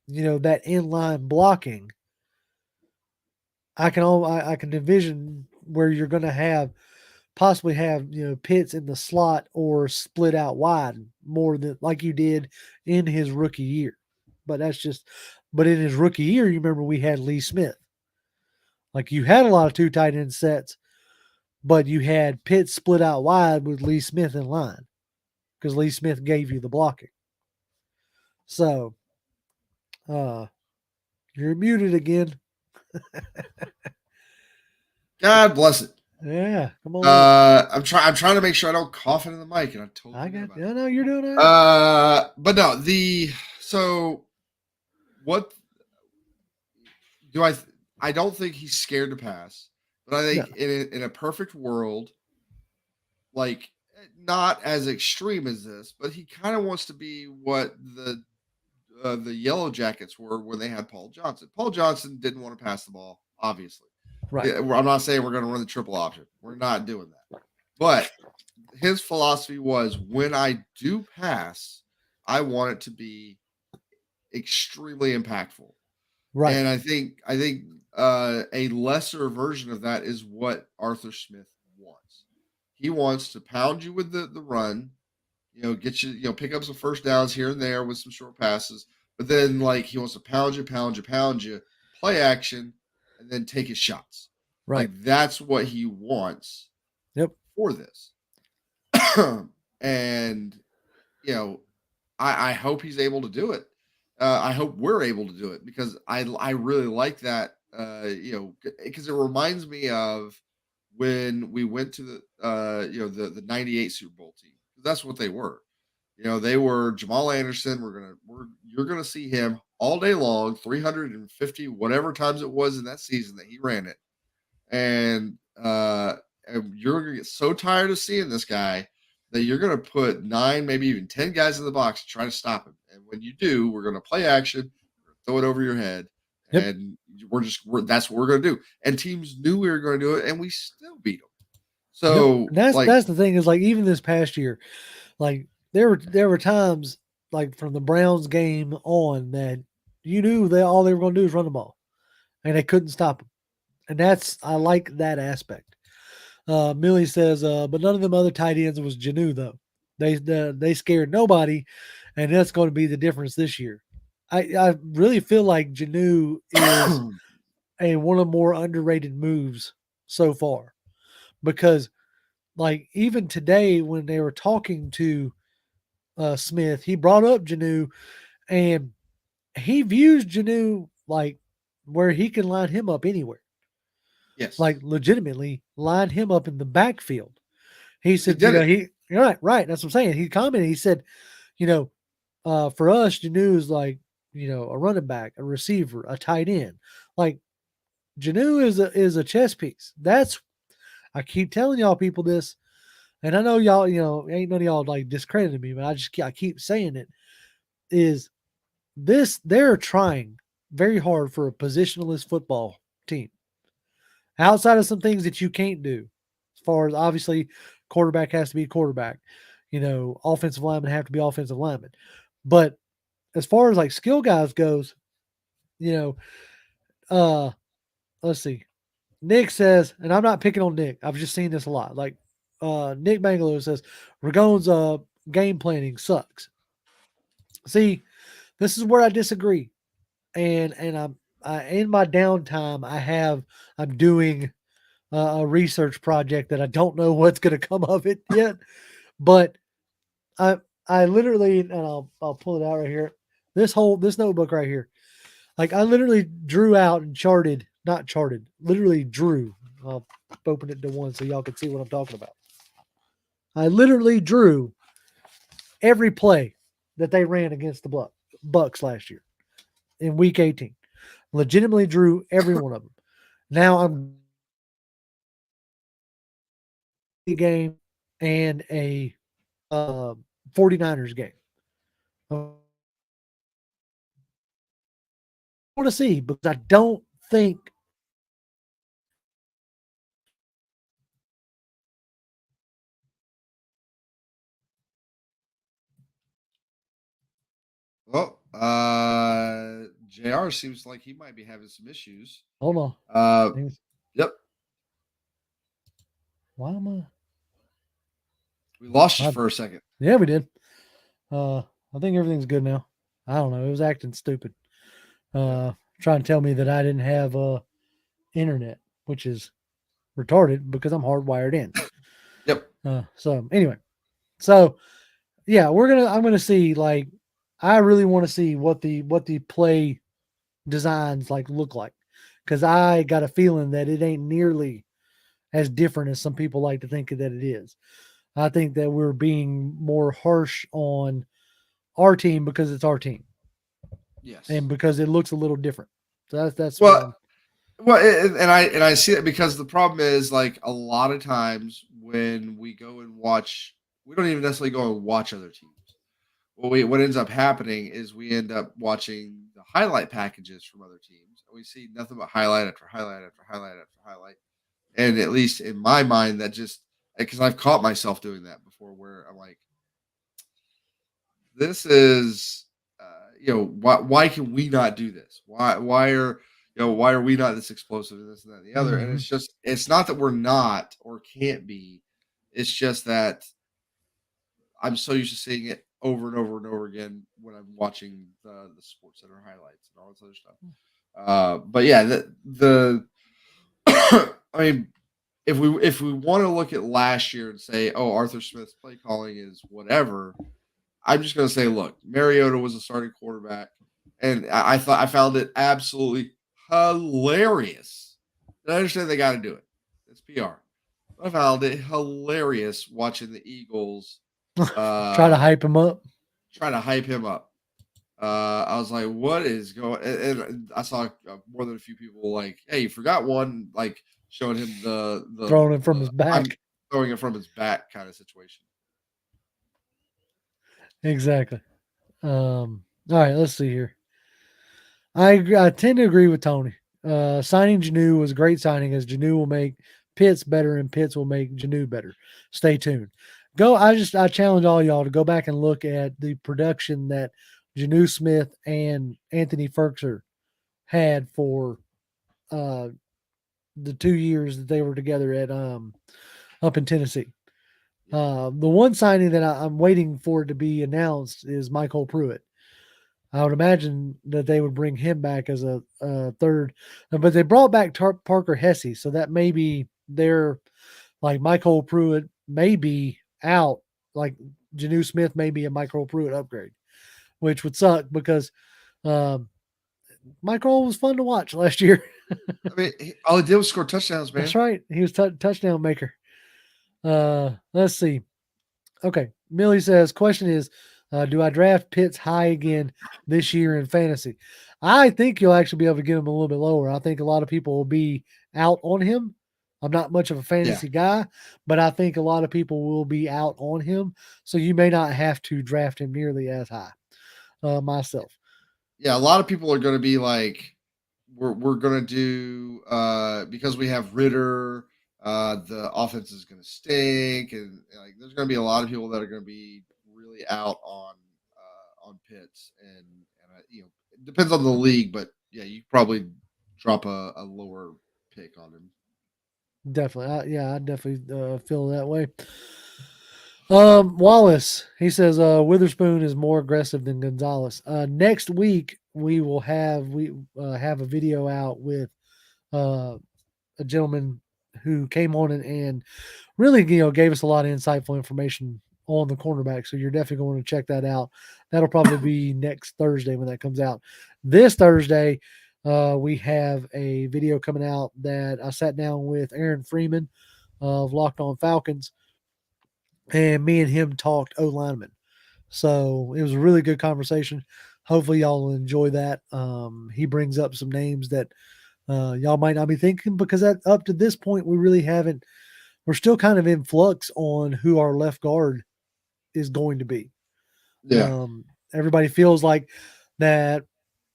Speaker 1: that inline blocking, I can envision where you're going to possibly have Pitts in the slot or split out wide more than like you did in his rookie year. But in his rookie year, you remember we had Lee Smith. Like you had a lot of 2 tight end sets, but you had Pitts split out wide with Lee Smith in line because Lee Smith gave you the blocking. So, you're muted again.
Speaker 2: God bless it.
Speaker 1: Yeah, come on.
Speaker 2: I'm trying to make sure I don't cough into the mic, and I totally
Speaker 1: got it. No, you're doing it.
Speaker 2: But no, what do I? I don't think he's scared to pass, but I
Speaker 1: No,
Speaker 2: think in a perfect world, like not as extreme as this, but he kind of wants to be what the Yellow Jackets were when they had Paul Johnson. Paul Johnson didn't want to pass the ball, obviously.
Speaker 1: right,
Speaker 2: Yeah, I'm not saying we're going to run the triple option. We're not doing that. But his philosophy was when I do pass, I want it to be extremely impactful.
Speaker 1: right,
Speaker 2: And I think a lesser version of that is what Arthur Smith wants. He wants to pound you with the run, get you, pick up some first downs here and there with some short passes. But then like he wants to pound you, play action, and then take his shots.
Speaker 1: right.
Speaker 2: Like that's what he wants
Speaker 1: Yep,
Speaker 2: for this. And you know, I hope he's able to do it. I hope we're able to do it because I really like that. Because it reminds me of when we went to the '98 Super Bowl team. That's what they were. They were Jamal Anderson. You're gonna see him all day long, 350 whatever times it was in that season that he ran it, and you're gonna get so tired of seeing this guy that you're gonna put 9, maybe even 10 guys in the box to try to stop him. And when you do, we're gonna play action, throw it over your head,
Speaker 1: yep.
Speaker 2: and that's what we're gonna do. And teams knew we were gonna do it, and we still beat them.
Speaker 1: Yep.
Speaker 2: So
Speaker 1: And that's
Speaker 2: like,
Speaker 1: that's the thing is like even this past year, like there were times like from the Browns game on that you knew all they were going to do is run the ball, and they couldn't stop them. And I like that aspect. Millie says, but none of them other tight ends was Janu though. They scared nobody, and that's going to be the difference this year. I really feel like Janu is one of the more underrated moves so far because like even today when they were talking to Smith, he brought up Janu and he views Janu like where he can line him up anywhere, like
Speaker 2: yes,
Speaker 1: legitimately line him up in the backfield. He
Speaker 2: he
Speaker 1: said,
Speaker 2: did it.
Speaker 1: right. That's what I'm saying. He commented, he said, you know, for us, Janu is like, a running back, a receiver, a tight end. Like Janu is a chess piece. I keep telling y'all people this, and I know y'all, ain't none of y'all like discrediting me, but I keep saying it. Is this they're trying very hard for a positionless football team outside of some things that you can't do, as far as obviously quarterback has to be quarterback, offensive linemen have to be offensive linemen, but as far as like skill guys goes, you know, uh, let's see. Nick says, and I'm not picking on Nick. I've just seen this a lot. Like, Nick Bangalore says, Ragon's game planning sucks. See, this is where I disagree, and in my downtime, I'm doing a research project that I don't know what's going to come of it yet, but I I literally, and I'll pull it out right here. This notebook right here. Like I literally drew out and not charted, literally drew. I'll open it to one so y'all can see what I'm talking about. I literally drew every play that they ran against the Bucks last year in week 18. Legitimately drew every one of them. Now I'm a game and a 49ers game. I want to see because I don't think
Speaker 2: Well, Jr. seems like he might be having some issues.
Speaker 1: hold on.
Speaker 2: Uh, yep,
Speaker 1: Why am
Speaker 2: we lost you
Speaker 1: I?
Speaker 2: for a second.
Speaker 1: Yeah, we did. I think everything's good now. I don't know. It was acting stupid.
Speaker 2: Yep,
Speaker 1: Trying to tell me that I didn't have internet, which is retarded because I'm hardwired in.
Speaker 2: yep.
Speaker 1: So anyway, so yeah, I'm gonna see like I really want to see what the play designs like look like because I got a feeling that it ain't nearly as different as some people like to think that it is. I think that we're being more harsh on our team because it's our team
Speaker 2: Yes.
Speaker 1: and because it looks a little different. So that's what
Speaker 2: Well,
Speaker 1: I'm.
Speaker 2: Well, and I see that because the problem is like a lot of times when we go and watch, we don't even necessarily go and watch other teams. What ends up happening is we end up watching the highlight packages from other teams, and we see nothing but highlight after highlight after highlight after highlight. And at least in my mind, that just because I've caught myself doing that before, where I'm like, this is why can we not do this, why are we not this explosive and this and that and the other, and
Speaker 1: Mhm.
Speaker 2: it's not that we're not or can't be, it's just that I'm so used to seeing it over and over and over again when I'm watching the sports center highlights and all this other stuff. But yeah, the I mean, if we want to look at last year and say, oh, Arthur Smith's play calling is whatever, I'm just going to say, look, Mariota was a starting quarterback, and I found it absolutely hilarious. And I understand they got to do it. It's PR. But I found it hilarious watching the Eagles
Speaker 1: Try to
Speaker 2: uh,
Speaker 1: hype him up.
Speaker 2: try to hype him up. I was like, what is going? And I saw more than a few people like, hey, you forgot one, like showing him
Speaker 1: Throwing him from
Speaker 2: the
Speaker 1: his
Speaker 2: I'm
Speaker 1: back.
Speaker 2: throwing it from his back kind of situation.
Speaker 1: Exactly. All right, let's see here. I tend to agree with Tony. Signing Janu was a great signing, as Janu will make Pitts better and Pitts will make Janu better. Stay tuned. I challenge all y'all to go back and look at the production that Janu Smith and Anthony Ferkser had for uh, the 2 years that they were together at up in Tennessee.
Speaker 2: Yeah,
Speaker 1: The one signing that I'm waiting for it to be announced is Michael Pruitt. I would imagine that they would bring him back as a third, but they brought back Parker Hesse, so that may be their, like, Michael Pruitt may be out, like Janu Smith may be a Michael Pruitt upgrade, which would suck because um, Michael was fun to watch last year.
Speaker 2: I mean, all he did was score touchdowns,
Speaker 1: That's
Speaker 2: man.
Speaker 1: right, he was touchdown maker. Let's see. Okay. Millie says, question is, do I draft Pitts high again this year in fantasy? I think you'll actually be able to get him a little bit lower. I think a lot of people will be out on him. I'm not much of a
Speaker 2: Yeah,
Speaker 1: fantasy guy, but I think a lot of people will be out on him. So you may not have to draft him nearly as high myself.
Speaker 2: yeah. A lot of people are going to be like, we're going to do because we have Ritter. The offense is going to stink, and like there's going to be a lot of people that are going to be really out on Pitts, and it depends on the league, but yeah, you probably drop a lower pick on him.
Speaker 1: Definitely. I definitely feel that way. Wallace, he says Witherspoon is more aggressive than Gonzalez. Next week we have a video out with uh, a gentleman who came on and really gave us a lot of insightful information on the cornerback. So you're definitely going to check that out. That'll probably be next Thursday when that comes out. This Thursday, we have a video coming out that I sat down with Aaron Freeman of Locked On Falcons, and me and him talked O lineman. So it was a really good conversation. Hopefully, y'all will enjoy that. He brings up some names that y'all might not be thinking, because up to this point, we really haven't. We're still kind of in flux on who our left guard is going to be.
Speaker 2: Yeah,
Speaker 1: Everybody feels like that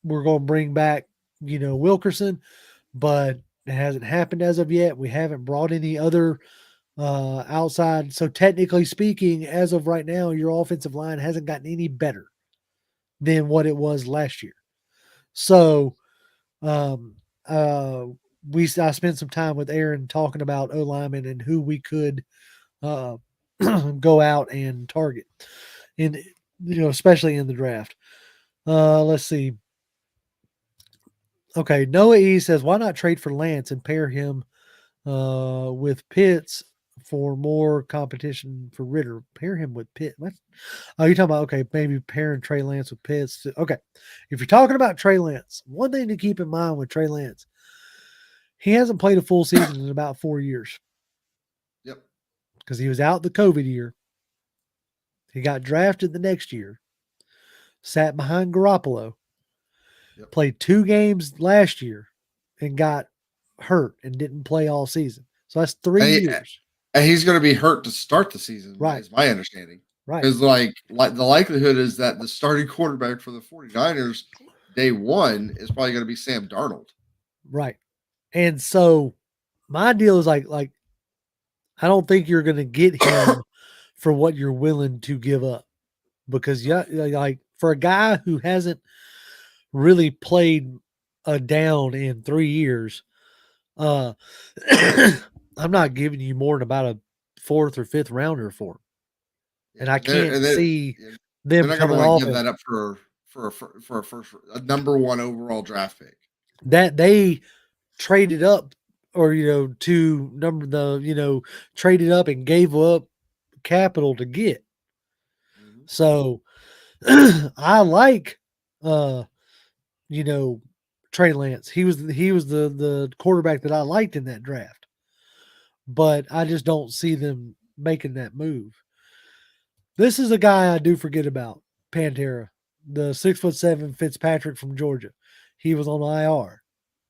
Speaker 1: we're going to bring back, Wilkerson, but it hasn't happened as of yet. We haven't brought any other outside. So technically speaking, as of right now, your offensive line hasn't gotten any better than what it was last year. So um, uh, I spent some time with Aaron talking about O lineman and who we could uh, go out and target in, especially in the draft. Let's see. Okay, Noah E says, why not trade for Lance and pair him with Pitts for more competition for Ritter? Pair him with Pitt. What? Oh, you're talking about, okay, maybe pairing Trey Lance with Pitts. Okay, if you're talking about Trey Lance, one thing to keep in mind with Trey Lance, he hasn't played a full season in about 4 years
Speaker 2: yep,
Speaker 1: because he was out the COVID year. He got drafted the next year, sat behind Garoppolo,
Speaker 2: yep,
Speaker 1: played 2 games last year, and got hurt and didn't play all season. So that's 3
Speaker 2: And,
Speaker 1: years.
Speaker 2: and he's going to be hurt to start the season,
Speaker 1: Right.
Speaker 2: is my understanding.
Speaker 1: Right.
Speaker 2: Because, the likelihood is that the starting quarterback for the 49ers day one is probably going to be Sam Darnold.
Speaker 1: Right. And so my deal is like I don't think you're going to get him for what you're willing to give up, because like for a guy who hasn't really played a down in 3 years, I'm not giving you more than about a fourth or fifth rounder for him.
Speaker 2: Yeah,
Speaker 1: And I can't see
Speaker 2: they're
Speaker 1: them
Speaker 2: not going to
Speaker 1: coming
Speaker 2: want to
Speaker 1: off
Speaker 2: give
Speaker 1: of
Speaker 2: that up for a number one overall draft pick.
Speaker 1: that. They traded up, or traded up and gave up capital to get.
Speaker 2: Mm-hmm.
Speaker 1: So I like Trey Lance. He was the quarterback that I liked in that draft. But I just don't see them making that move. This is a guy I do forget about, Pantera, the 6'7" Fitzpatrick from Georgia. He was on IR.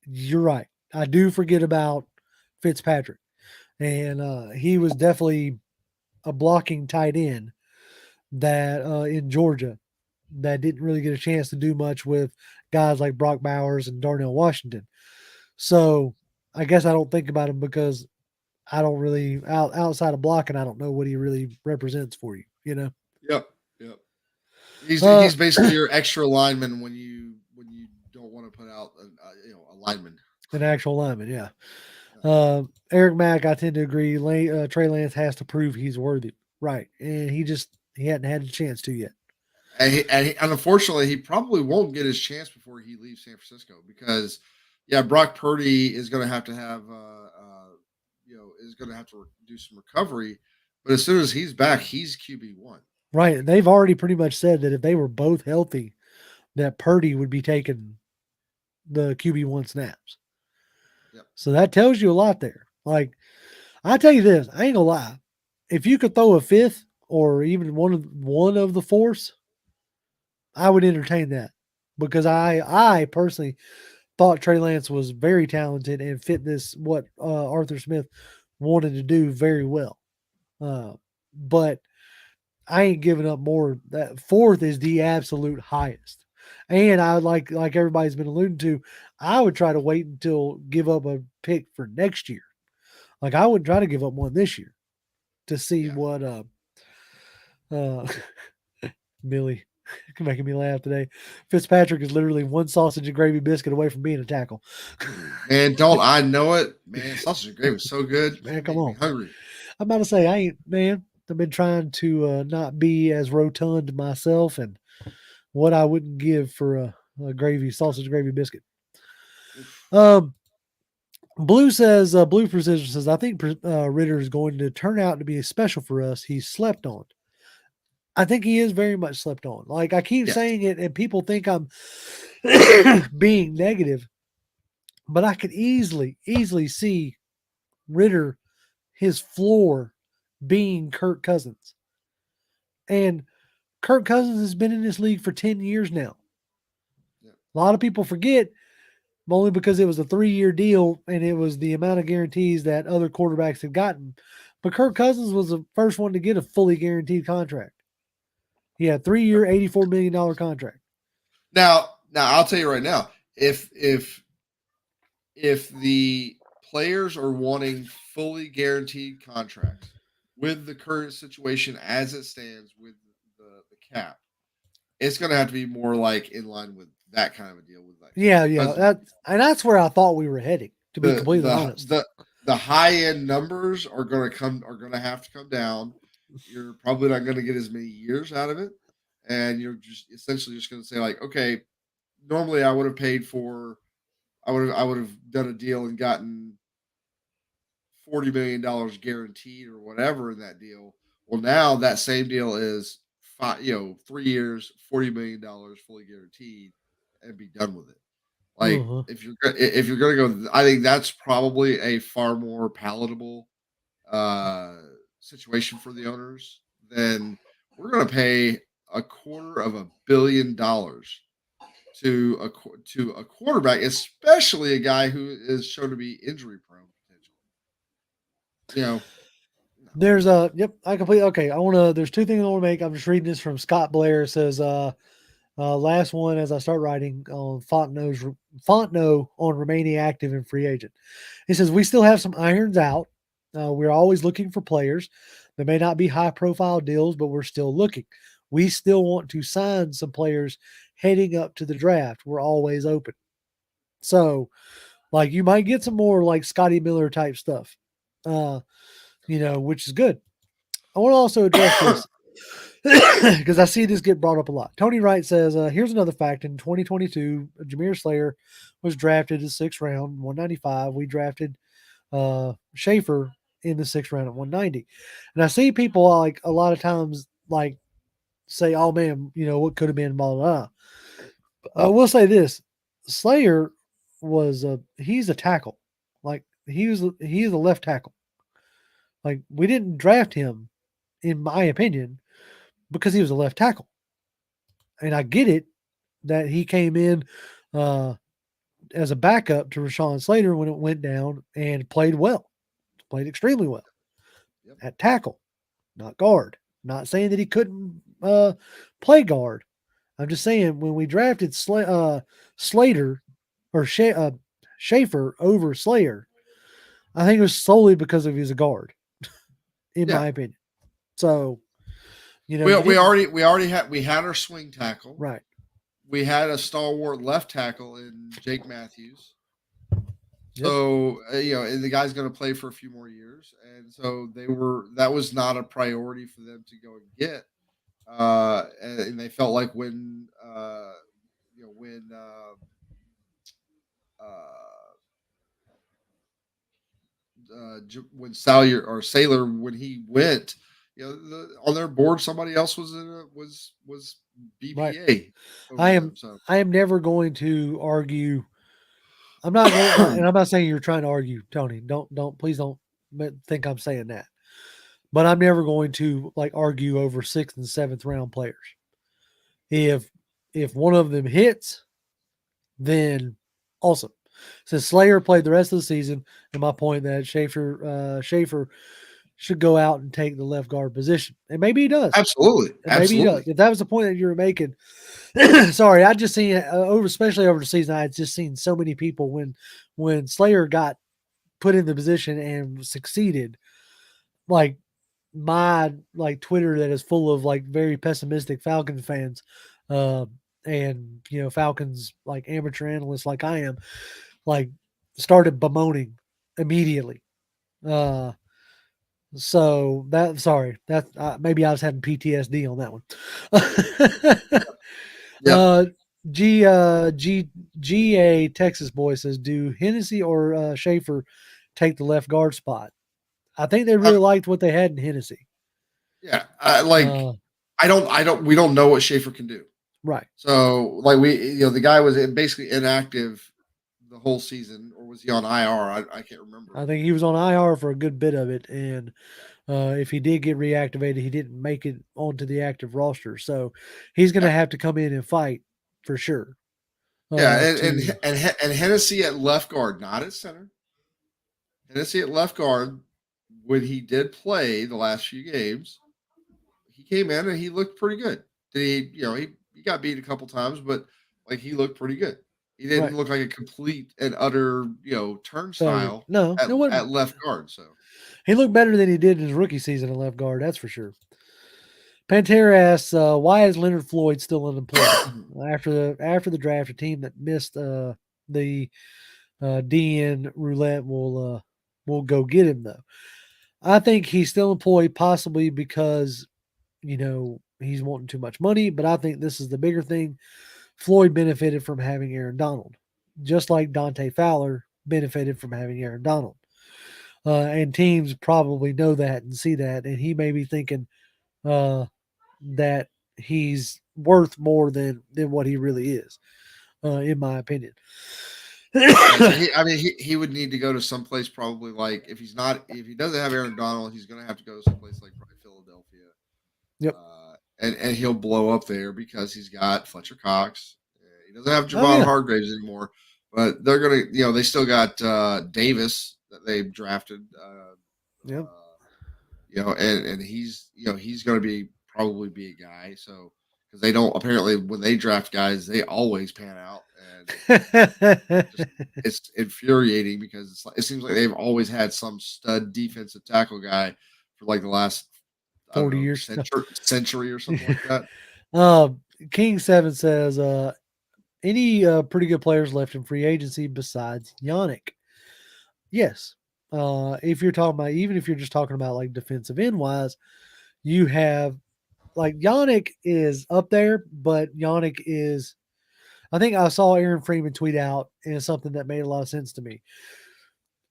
Speaker 1: You're right. I do forget about Fitzpatrick. And he was definitely a blocking tight end that in Georgia that didn't really get a chance to do much with guys like Brock Bowers and Darnell Washington. So I guess I don't think about him because I don't really outside of blocking. I don't know what he really represents for you.
Speaker 2: Yep. Yep. He's
Speaker 1: Uh,
Speaker 2: he's basically your extra lineman when you don't want to put out a lineman.
Speaker 1: an actual lineman, yeah. Eric Mack, I tend to agree. Trey Lance has to prove he's worthy, right? And he hadn't had a chance to yet.
Speaker 2: And unfortunately, he probably won't get his chance before he leaves San Francisco because, yeah, Brock Purdy is going to have is going to have to do some recovery. But as soon as he's back, he's QB1.
Speaker 1: Right. And they've already pretty much said that if they were both healthy, that Purdy would be taking the QB1 snaps.
Speaker 2: Yep.
Speaker 1: So that tells you a lot there. Like, I tell you this, I ain't gonna lie. If you could throw a fifth or even one of the fourths, I would entertain that, because I personally thought Trey Lance was very talented and fit this what Arthur Smith wanted to do very well. But I ain't giving up more. That fourth is the absolute highest. And I would like everybody's been alluding to, I would try to wait until give up a pick for next year. Like, I wouldn't try to give up one this year to see
Speaker 2: Yeah.
Speaker 1: what uh Billy making me laugh today. Fitzpatrick is literally one sausage and gravy biscuit away from being a tackle.
Speaker 2: Man, don't I know it? Man, sausage and gravy was so good.
Speaker 1: Man,
Speaker 2: You
Speaker 1: come
Speaker 2: make me
Speaker 1: on.
Speaker 2: hungry.
Speaker 1: I'm about to say, I've been trying to not be as rotund myself, and what I wouldn't give for a sausage gravy biscuit. Um, Blue Precision says, I think Ridder is going to turn out to be special for us. He's slept on. I think he is very much slept on. Like, I keep
Speaker 2: Yes.
Speaker 1: saying it, and people think I'm being negative, but I could easily see Ridder, his floor being Kirk Cousins. And Kirk Cousins has been in this league for 10 years now.
Speaker 2: Yeah.
Speaker 1: A lot of people forget, only because it was a 3-year deal and it was the amount of guarantees that other quarterbacks had gotten. But Kirk Cousins was the first one to get a fully guaranteed contract. He had a 3-year, $84 million contract.
Speaker 2: Now I'll tell you right now, if the players are wanting fully guaranteed contracts with the current situation as it stands with the cap, it's going to have to be more like in line with that kind of a deal with like
Speaker 1: Yeah. That's where I thought we were heading, to be completely honest.
Speaker 2: The high end numbers are going to have to come down. You're probably not going to get as many years out of it, and you're just essentially just going to say like, okay, normally I would have paid for I would have done a deal and gotten $40 million guaranteed or whatever in that deal. Well, now that same deal is 3 years, $40 million fully guaranteed, and be done with it. Like
Speaker 1: Uh-huh.
Speaker 2: if you're gonna go, I think that's probably a far more palatable situation for the owners than we're gonna pay $250 million to a quarterback, especially a guy who is shown to be injury prone potentially. You know, no.
Speaker 1: There's a yep. I completely okay. I want to. There's two things I want to make. I'm just reading this from Scott Blair. It says last one as I start writing on Fontenot on remaining active and free agent. He says we still have some irons out. We're always looking for players. There may not be high profile deals, but we're still looking. We still want to sign some players heading up to the draft. We're always open. So, like, you might get some more like Scotty Miller type stuff, which is good. I want to also address this because I see this get brought up a lot. Tony Wright says, here's another fact. In 2022, Jameer Slayer was drafted in the 6th round, 195. We drafted Schaefer in the 6th round at 190. And I see people like a lot of times like say, oh man, what could have been, blah, blah, blah. I will say this. Slayer he's a tackle. Like he's a left tackle. Like we didn't draft him, in my opinion, because he was a left tackle. And I get it that he came in as a backup to Rashawn Slater when it went down and played extremely well at tackle, not guard. Not saying that he couldn't play guard. I'm just saying when we drafted Slater or Schaefer over Slayer, I think it was solely because of he's a guard, in my opinion. So,
Speaker 2: we had our swing tackle.
Speaker 1: Right.
Speaker 2: We had a stalwart left tackle in Jake Matthews. So, and the guy's going to play for a few more years. And so that was not a priority for them to go and get. And they felt like when Sailor, when he went, on their board, somebody else was BPA.
Speaker 1: Right. I am never going to argue. I'm not going, and I'm not saying you're trying to argue, Tony. Please don't think I'm saying that. But I'm never going to like argue over 6th and 7th round players. If one of them hits, then awesome. Since Slayer played the rest of the season, and my point that Schaefer should go out and take the left guard position. And maybe he does.
Speaker 2: Absolutely.
Speaker 1: Maybe he does. If that was the point that you were making, sorry, I just seen especially over the season, I had just seen so many people when Slayer got put in the position and succeeded, like my like Twitter that is full of like very pessimistic Falcons fans, and Falcons like amateur analysts like I am, like started bemoaning immediately. So maybe I was having PTSD on that one. GA Texas boy says, do Hennessy or Schaefer take the left guard spot? I think they really liked what they had in Hennessy.
Speaker 2: Yeah. We don't know what Schaefer can do.
Speaker 1: Right.
Speaker 2: So like the guy was basically inactive the whole season, or was he on IR? I can't remember.
Speaker 1: I think he was on IR for a good bit of it. And if he did get reactivated, he didn't make it onto the active roster. So he's going to have to come in and fight for sure.
Speaker 2: And Hennessy at left guard, not at center. Hennessy at left guard, when he did play the last few games, he came in and he looked pretty good. He got beat a couple times, but like he looked pretty good. He didn't look like a complete and utter, turnstile at left guard. So
Speaker 1: he looked better than he did in his rookie season at left guard. That's for sure. Pantera asks, why is Leonard Floyd still unemployed? After the draft, a team that missed the DN roulette will go get him, though. I think he's still employed possibly because, he's wanting too much money, but I think this is the bigger thing. Floyd benefited from having Aaron Donald, just like Dante Fowler benefited from having Aaron Donald. And teams probably know that and see that, and he may be thinking that he's worth more than what he really is, in my opinion.
Speaker 2: He would need to go to someplace probably like if he doesn't have Aaron Donald, he's going to have to go to someplace like probably Philadelphia.
Speaker 1: Yep.
Speaker 2: And he'll blow up there because he's got Fletcher Cox. He doesn't have
Speaker 1: Oh
Speaker 2: Javon
Speaker 1: yeah.
Speaker 2: Hargraves anymore, but they're gonna, they still got Davis that they drafted.
Speaker 1: Yep.
Speaker 2: And he's going to probably be a guy. So because they don't apparently when they draft guys, they always pan out, and just it's infuriating because it seems like they've always had some stud defensive tackle guy for like the last, I don't
Speaker 1: 40
Speaker 2: know,
Speaker 1: years.
Speaker 2: century or something like that.
Speaker 1: King 7 says, any pretty good players left in free agency besides Yannick? Yes. If you're talking about, even if you're just talking about like defensive end wise, you have like Yannick is up there, but Yannick is, I think I saw Aaron Freeman tweet out, and it's something that made a lot of sense to me.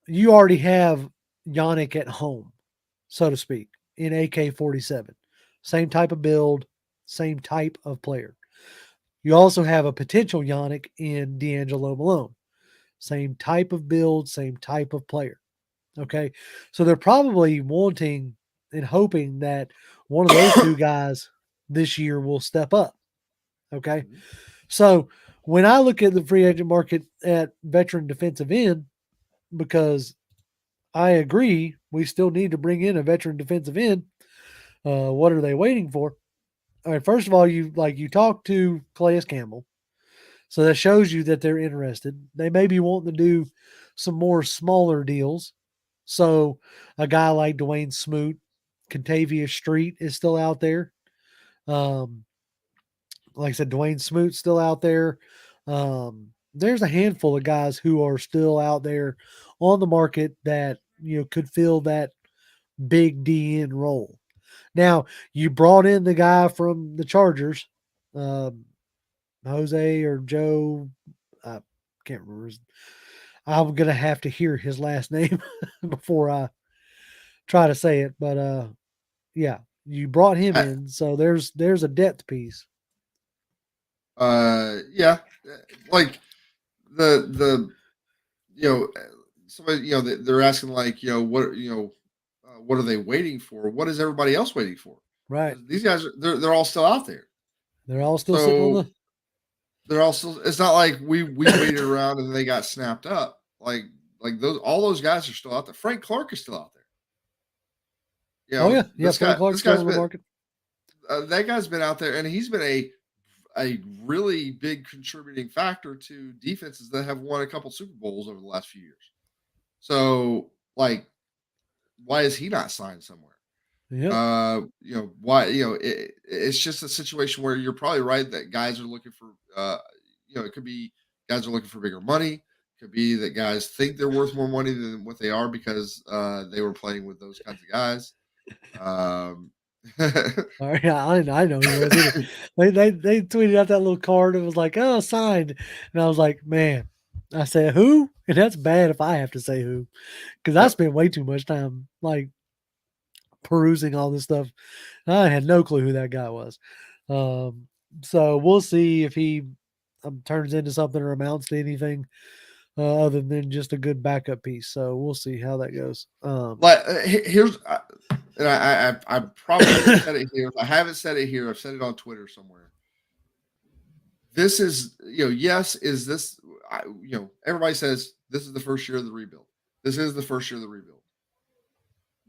Speaker 1: You already have Yannick at home, so to speak, in AK 47. Same type of build, same type of player. You also have a potential Yannick in D'Angelo Malone. Same type of build, same type of player. Okay. So they're probably wanting and hoping that one of those two guys this year will step up. Okay.
Speaker 2: Mhm.
Speaker 1: So when I look at the free agent market at veteran defensive end, because I agree, we still need to bring in a veteran defensive end. What are they waiting for? All right, first of all, you talk to Calais Campbell, so that shows you that they're interested. They may be wanting to do some more smaller deals. So a guy like Dwayne Smoot, Contavious Street is still out there. Um, like I said, Dwayne Smoot's still out there. There's a handful of guys who are still out there on the market that could fill that big DN role. Now you brought in the guy from the Chargers, um, Jose or Joe. I can't remember. I'm gonna have to hear his last name before I try to say it. But yeah, you brought him
Speaker 2: I,
Speaker 1: in, so there's a depth piece.
Speaker 2: yeah, like the somebody they're asking like what are they waiting for? What is everybody else waiting for?
Speaker 1: Right.
Speaker 2: Because these guys they're all still out there.
Speaker 1: They're all still sitting on
Speaker 2: So
Speaker 1: the.
Speaker 2: they're also it's not like we waited around and they got snapped up. Like all those guys are still out there. Frank Clark is still out there.
Speaker 1: Oh yeah, yeah. Frank Clark's
Speaker 2: This
Speaker 1: still
Speaker 2: guy's
Speaker 1: on the
Speaker 2: been
Speaker 1: market.
Speaker 2: that guy's been out there and he's been a really big contributing factor to defenses that have won a couple Super Bowls over the last few years. So like why is he not signed somewhere?
Speaker 1: Yep.
Speaker 2: Why it's just a situation where you're probably right that guys are looking for it could be guys are looking for bigger money, could be that guys think they're worth more money than what they are because they were playing with those kinds of guys. um
Speaker 1: All right, I know he was either. They tweeted out that little card. It was like, oh, signed, and I was like, man. I said who, and that's bad if I have to say who, because I
Speaker 2: yep.
Speaker 1: spent way too much time like perusing all this stuff. I had no clue who that guy was. Um, so we'll see if he turns into something or amounts to anything other than just a good backup piece. So we'll see how that goes.
Speaker 2: Like here's and I probably said it here. If I haven't said it here, I've said it on Twitter somewhere. This is yes, is this everybody says this is the first year of the rebuild. This is the first year of the rebuild.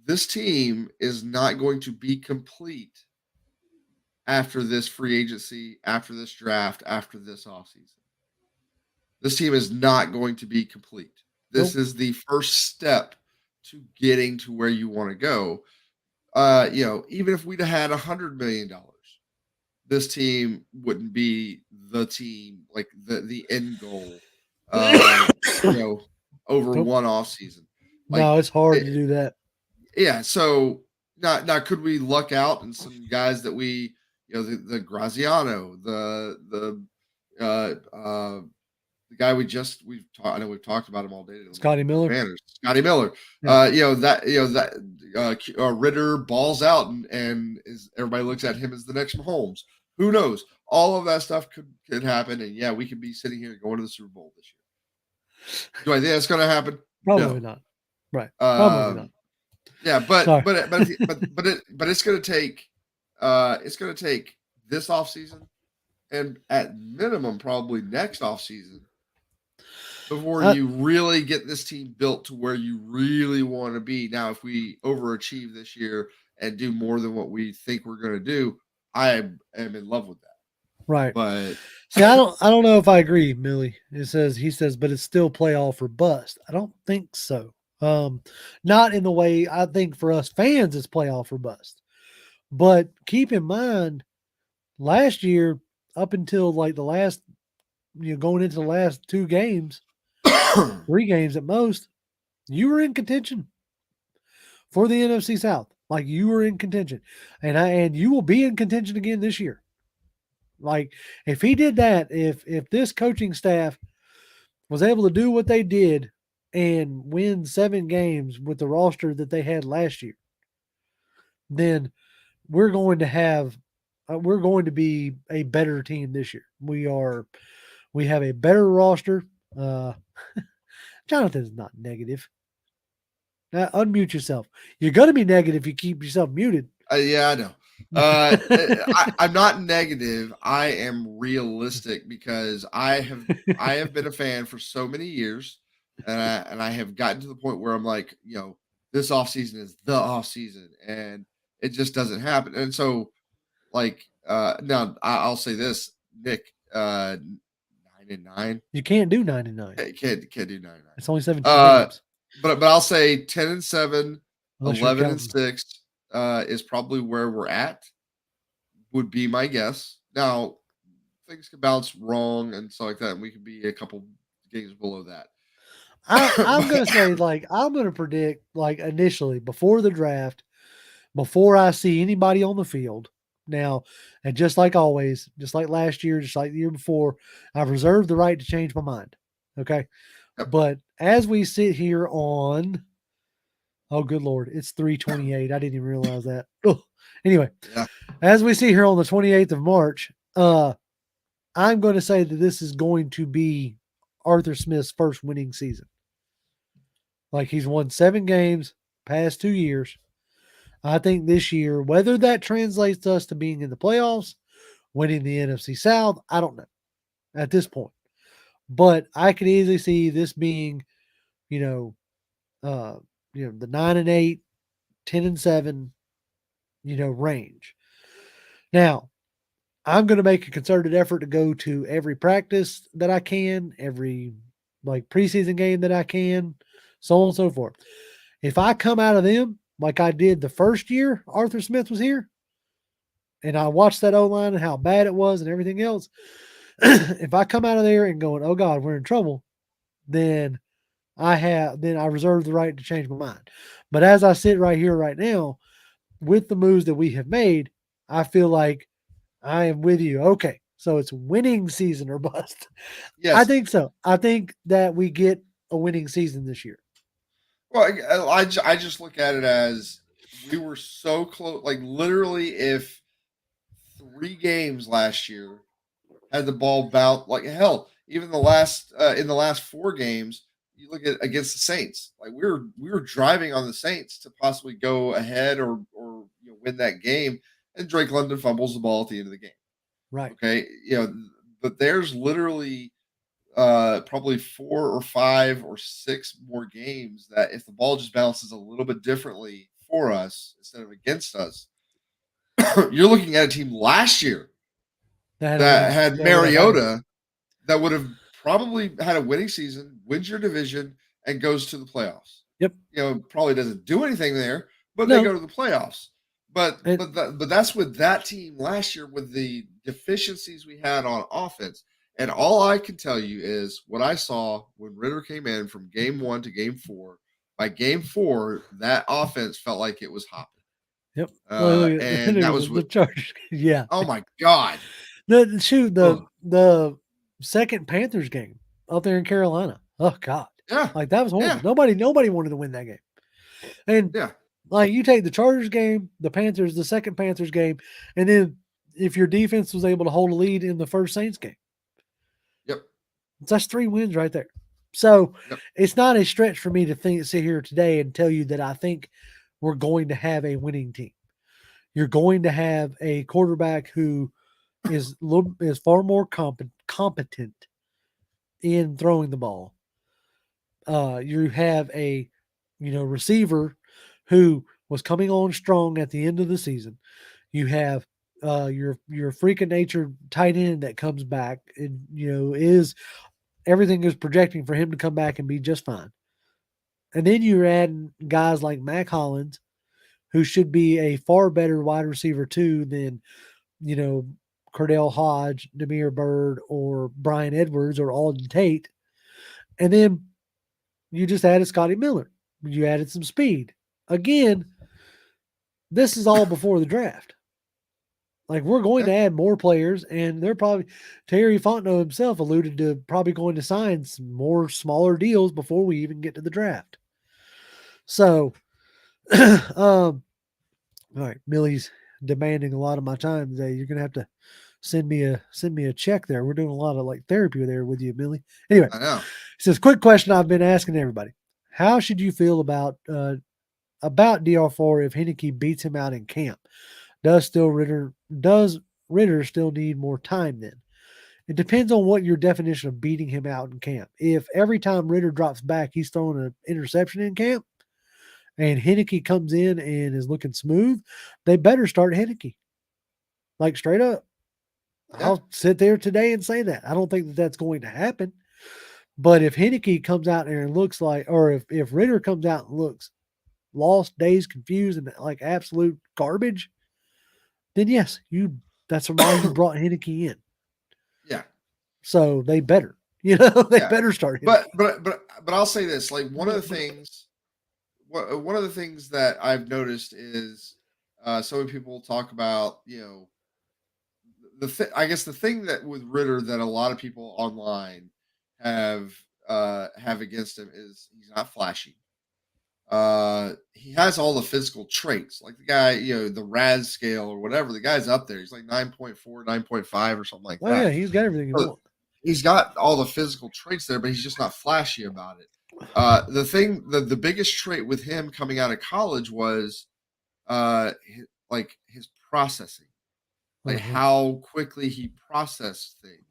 Speaker 2: This team is not going to be complete after this free agency, after this draft, after this offseason. This team is not going to be complete. This
Speaker 1: Nope.
Speaker 2: is the first step to getting to where you want to go. Even if we'd have had $100 million, this team wouldn't be the team, like the end goal, over
Speaker 1: Nope.
Speaker 2: one off season. Like
Speaker 1: No, it's hard
Speaker 2: it,
Speaker 1: to do that.
Speaker 2: yeah. So now could we luck out and some guys that we the Graziano, the guy I know we've talked about him all day.
Speaker 1: Scotty Miller.
Speaker 2: Scotty Miller.
Speaker 1: Yeah.
Speaker 2: Ridder balls out and is everybody looks at him as the next Mahomes. Who knows? All of that stuff could happen, and yeah, we could be sitting here going to the Super Bowl this year. Do I think that's going to happen?
Speaker 1: Probably
Speaker 2: No.
Speaker 1: not. Right. Probably not.
Speaker 2: Yeah, but
Speaker 1: Sorry.
Speaker 2: but it's going to take this offseason and at minimum probably next offseason before
Speaker 1: I,
Speaker 2: you really get this team built to where you really want to be. Now, if we overachieve this year and do more than what we think we're going to do, I am in love with that.
Speaker 1: right.
Speaker 2: But
Speaker 1: See, I don't know if I agree, Millie. He says, but it's still playoff or bust. I don't think so. Um, Not in the way I think for us fans it's playoff or bust. But keep in mind, last year, up until like the last, going into the last 2 games, 3 games at most, you were in contention for the NFC South. Like you were in contention, and you will be in contention again this year. Like if he did that, if this coaching staff was able to do what they did and win 7 games with the roster that they had last year, then we're going to have we're going to be a better team this year. We have a better roster. Uh, Jonathan's not negative. Unmute yourself. You're going to be negative if you keep yourself muted.
Speaker 2: yeah, I know. I'm not negative. I am realistic because I have been a fan for so many years, and I have gotten to the point where I'm like, this off season is the off season, and it just doesn't happen. And so, like, now I'll say this, Nick, 9-9.
Speaker 1: You can't do 99.
Speaker 2: Can't do 99.
Speaker 1: It's only 17
Speaker 2: Uh,
Speaker 1: games,
Speaker 2: but I'll say 10-7,
Speaker 1: unless you're
Speaker 2: 11 and
Speaker 1: counting.
Speaker 2: 6 is probably where we're at. Would be my guess. Now things could bounce wrong and stuff like that, and we could be a couple games below that.
Speaker 1: I'm
Speaker 2: But
Speaker 1: gonna say I'm gonna predict initially before the draft, before I see anybody on the field. Now, and just like always, just like last year, just like the year before, I've reserved the right to change my mind. Okay.
Speaker 2: yep,
Speaker 1: But as we sit here on, oh, good Lord, it's 3/28. I didn't even realize that. Ugh. Anyway,
Speaker 2: yeah,
Speaker 1: as we see here on the 28th of March, I'm going to say that this is going to be Arthur Smith's first winning season. Like he's won 7 games past 2 years. I think this year, whether that translates to us to being in the playoffs, winning the NFC South, I don't know at this point. But I could easily see this being, you know, the 9-8, 10-7, range. Now, I'm going to make a concerted effort to go to every practice that I can, every preseason game that I can, so on and so forth. If I come out of them like I did the first year Arthur Smith was here, and I watched that O line and how bad it was and everything else, if I come out of there and going, oh God, we're in trouble, then I reserve the right to change my mind. But as I sit right here right now, with the moves that we have made, I feel like I am with you. Okay. So it's winning season or bust. I
Speaker 2: yes.
Speaker 1: think so. I think that we get a winning season this year.
Speaker 2: Well, I just look at it as we were so close. Like literally, if 3 games last year had the ball bounce like hell, even the last in the last 4 games, you look at against the Saints, like we were driving on the Saints to possibly go ahead or win that game, and Drake London fumbles the ball at the end of the game.
Speaker 1: Right.
Speaker 2: Okay, but there's literally probably 4 or 5 or 6 more games that if the ball just bounces a little bit differently for us instead of against us, you're looking at a team last year
Speaker 1: That had a winning
Speaker 2: that had
Speaker 1: that would have had a
Speaker 2: Mariota that would have probably had a winning season, wins your division, and goes to the playoffs.
Speaker 1: yep.
Speaker 2: Probably doesn't do anything there, but they go
Speaker 1: No.
Speaker 2: to the playoffs. But
Speaker 1: It,
Speaker 2: but that's with that team last year with the deficiencies we had on offense. And all I can tell you is what I saw when Ridder came in from game 1 to game 4. By game 4, that offense felt like it was hopping.
Speaker 1: yep. Look at
Speaker 2: And that was
Speaker 1: the
Speaker 2: what.
Speaker 1: Chargers. Yeah.
Speaker 2: Oh my God!
Speaker 1: The
Speaker 2: Ugh.
Speaker 1: the second Panthers game up there in Carolina. Oh God.
Speaker 2: Yeah,
Speaker 1: Like that was horrible.
Speaker 2: yeah,
Speaker 1: Nobody wanted to win that game. And
Speaker 2: yeah.
Speaker 1: like you take the Chargers game, the Panthers, the second Panthers game, and then if your defense was able to hold a lead in the first Saints game,
Speaker 2: Yep,
Speaker 1: that's 3 wins right there. So
Speaker 2: yep.
Speaker 1: it's not a stretch for me to sit here today and tell you that I think we're going to have a winning team. You're going to have a quarterback who is far more competent in throwing the ball. You have a receiver who was coming on strong at the end of the season. You have your freak of nature tight end that comes back and is everything is projecting for him to come back and be just fine. And then you're adding guys like Mac Hollins, who should be a far better wide receiver too than you know Cordell Hodge, Demir Bird, or Brian Edwards or Alden Tate. And then you just added Scotty Miller. You added some speed. Again, this is all before the draft. Like we're going
Speaker 2: Yeah,
Speaker 1: to add more players, and they're probably Terry Fontenot himself alluded to probably going to sign some more smaller deals before we even get to the draft. So, all right, Millie's demanding a lot of my time today. You're gonna have to send me a check there. We're doing a lot of like therapy there with you, Millie. Anyway,
Speaker 2: I know.
Speaker 1: he says, quick question I've been asking everybody: how should you feel about DR4 if Heineke beats him out in camp? Does Ritter still need more time then? It depends on what your definition of beating him out in camp. If every time Ritter drops back, he's throwing an interception in camp, and Heineke comes in and is looking smooth, they better start Heineke. Like straight up.
Speaker 2: Yeah,
Speaker 1: I'll sit there today and say that. I don't think that that's going to happen. But if Heineke comes out there and looks like, or if Ritter comes out and looks lost, dazed, confused, and like absolute garbage, then yes, that's why you brought Heineke in.
Speaker 2: yeah,
Speaker 1: So they better, they
Speaker 2: yeah.
Speaker 1: better start Heineke.
Speaker 2: But I'll say this: like one of the
Speaker 1: But
Speaker 2: things, one of the things that I've noticed is, so many people talk about, I guess the thing that with Ritter that a lot of people online have have against him is he's not flashy. He has all the physical traits, like the guy, the RAS scale or whatever. The guy's up there. He's like 9.4, 9.5 or something like
Speaker 1: oh yeah,
Speaker 2: that.
Speaker 1: he's got everything you
Speaker 2: So
Speaker 1: want.
Speaker 2: he's got all the physical traits there, but he's just not flashy about it. The biggest trait with him coming out of college was like his processing, like
Speaker 1: Uh-huh.
Speaker 2: how quickly he processed things.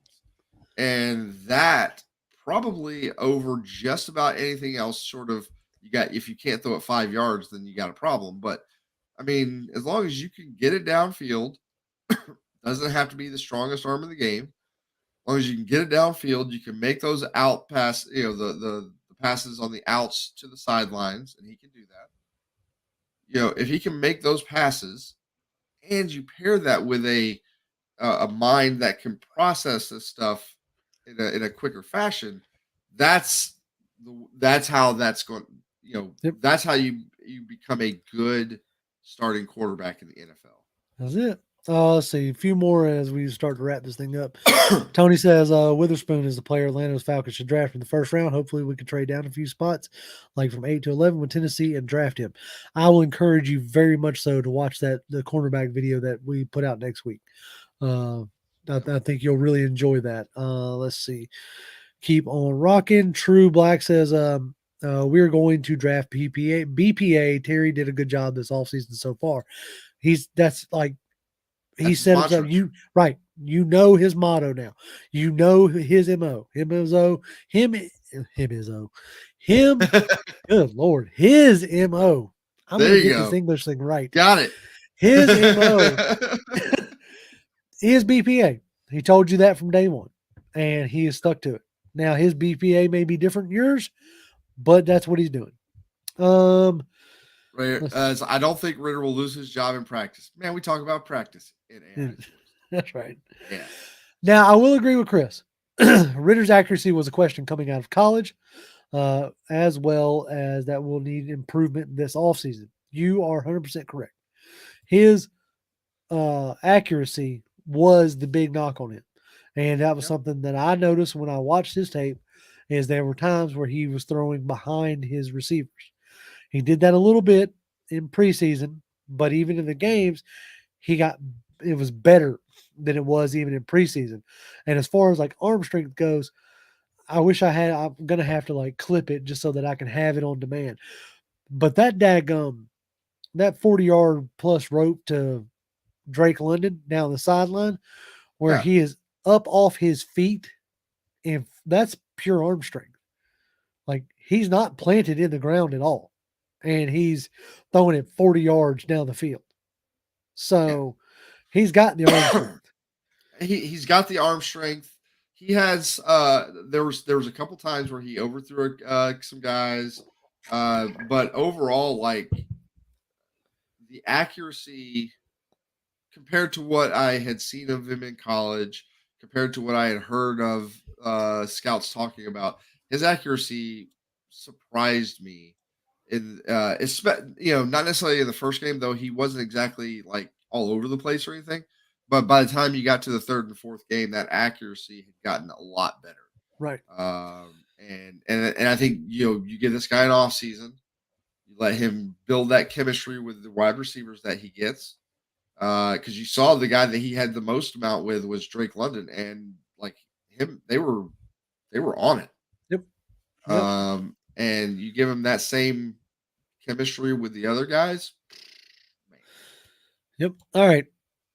Speaker 2: And that probably over just about anything else, sort of, you got, if you can't throw it 5 yards, then you got a problem. But I mean, as long as you can get it downfield, doesn't have to be the strongest arm in the game. As long as you can get it downfield, you can make those out pass, the passes on the outs to the sidelines, and he can do that. If he can make those passes, and you pair that with a mind that can process this stuff in a quicker fashion, that's that's how that's going.
Speaker 1: Yep,
Speaker 2: That's how you become a good starting quarterback in the
Speaker 1: that's it. Let's see a few more as we start to wrap this thing up.
Speaker 2: NFL.
Speaker 1: Tony says Witherspoon is the player Atlanta's Falcons should draft in the first round. Hopefully, we can trade down a few spots, like from 8 to 11 with Tennessee, and draft him. I will encourage you very much so to watch the cornerback video that we put out next week. Uh, I think you'll really enjoy that. Let's see. Keep on rocking. True Black says we're going to draft BPA. Terry did a good job this offseason so far. That's like he
Speaker 2: That's his
Speaker 1: set himself.
Speaker 2: mantra.
Speaker 1: Right. You know his motto now. You know his MO. Him is O. Him is O. Him. Good Lord. His MO. I'm
Speaker 2: There
Speaker 1: gonna
Speaker 2: you
Speaker 1: get this
Speaker 2: go.
Speaker 1: English thing right.
Speaker 2: Got it.
Speaker 1: His MO is BPA. He told you that from day one, and he is stuck to it. Now his BPA may be different than yours, but that's what he's doing. Um,
Speaker 2: So I don't think Ritter will lose his job in practice. Man, we talk about practice in AI sports.
Speaker 1: that's right.
Speaker 2: Yeah.
Speaker 1: Now I will agree with Chris. Ritter's accuracy was a question coming out of college, as well as that will need improvement this offseason. You are 100% correct. His accuracy was the big knock on him. And that was
Speaker 2: Yep.
Speaker 1: something that I noticed when I watched his tape is there were times where he was throwing behind his receivers. He did that a little bit in preseason, but even in the games, it was better than it was even in preseason. And as far as like arm strength goes, I'm gonna have to like clip it just so that I can have it on demand. But that 40-yard plus rope to Drake London down the sideline where
Speaker 2: Yeah.
Speaker 1: he is up off his feet, and that's pure arm strength. Like he's not planted in the ground at all, and he's throwing it 40 yards down the field.
Speaker 2: Yeah.
Speaker 1: So he's got the arm strength.
Speaker 2: He's got the arm strength. He has there was a couple times where he overthrew some guys, but overall, like the accuracy compared to what I had seen of him in college, compared to what I had heard of scouts talking about, his accuracy surprised me. In not necessarily in the first game, though he wasn't exactly like all over the place or anything. But by the time you got to the third and fourth game, that accuracy had gotten a lot better.
Speaker 1: Right.
Speaker 2: And I think you give this guy an off season, you let him build that chemistry with the wide receivers that he gets, because you saw the guy that he had the most amount with was Drake London, and like him, they were on it.
Speaker 1: Yep. Yep.
Speaker 2: And you give him that same chemistry with the other guys. Man.
Speaker 1: Yep. All right.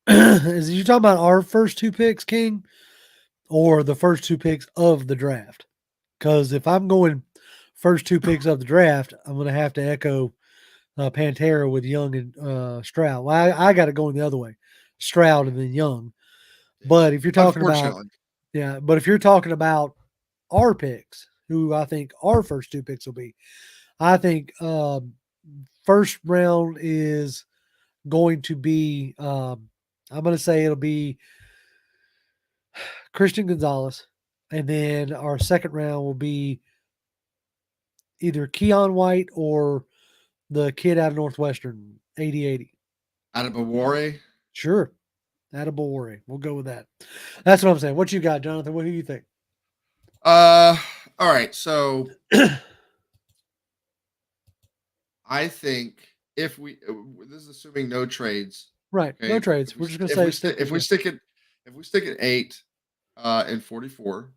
Speaker 1: Is you talking about our first two picks, King, or the first two picks of the draft? Because if I'm going first two picks of the draft, I'm going to have to echo Pantera with Young and Stroud. Well, I got it going the other way, Stroud and then Young. But if you're talking about, but if you're talking about our picks, who I think our first two picks will be, I think first round is going to be, I'm going to say it'll be Christian Gonzalez. And then our second round will be either Keon White or the kid out of Northwestern, 80-80.
Speaker 2: Adebawore.
Speaker 1: Sure. Adebawore. We'll go with that. That's what I'm saying. What you got, Jonathan? What do you think?
Speaker 2: All right. So I think if we this is assuming no trades.
Speaker 1: Right. Okay? No trades. We're just gonna say
Speaker 2: if we stick at 8 and 44,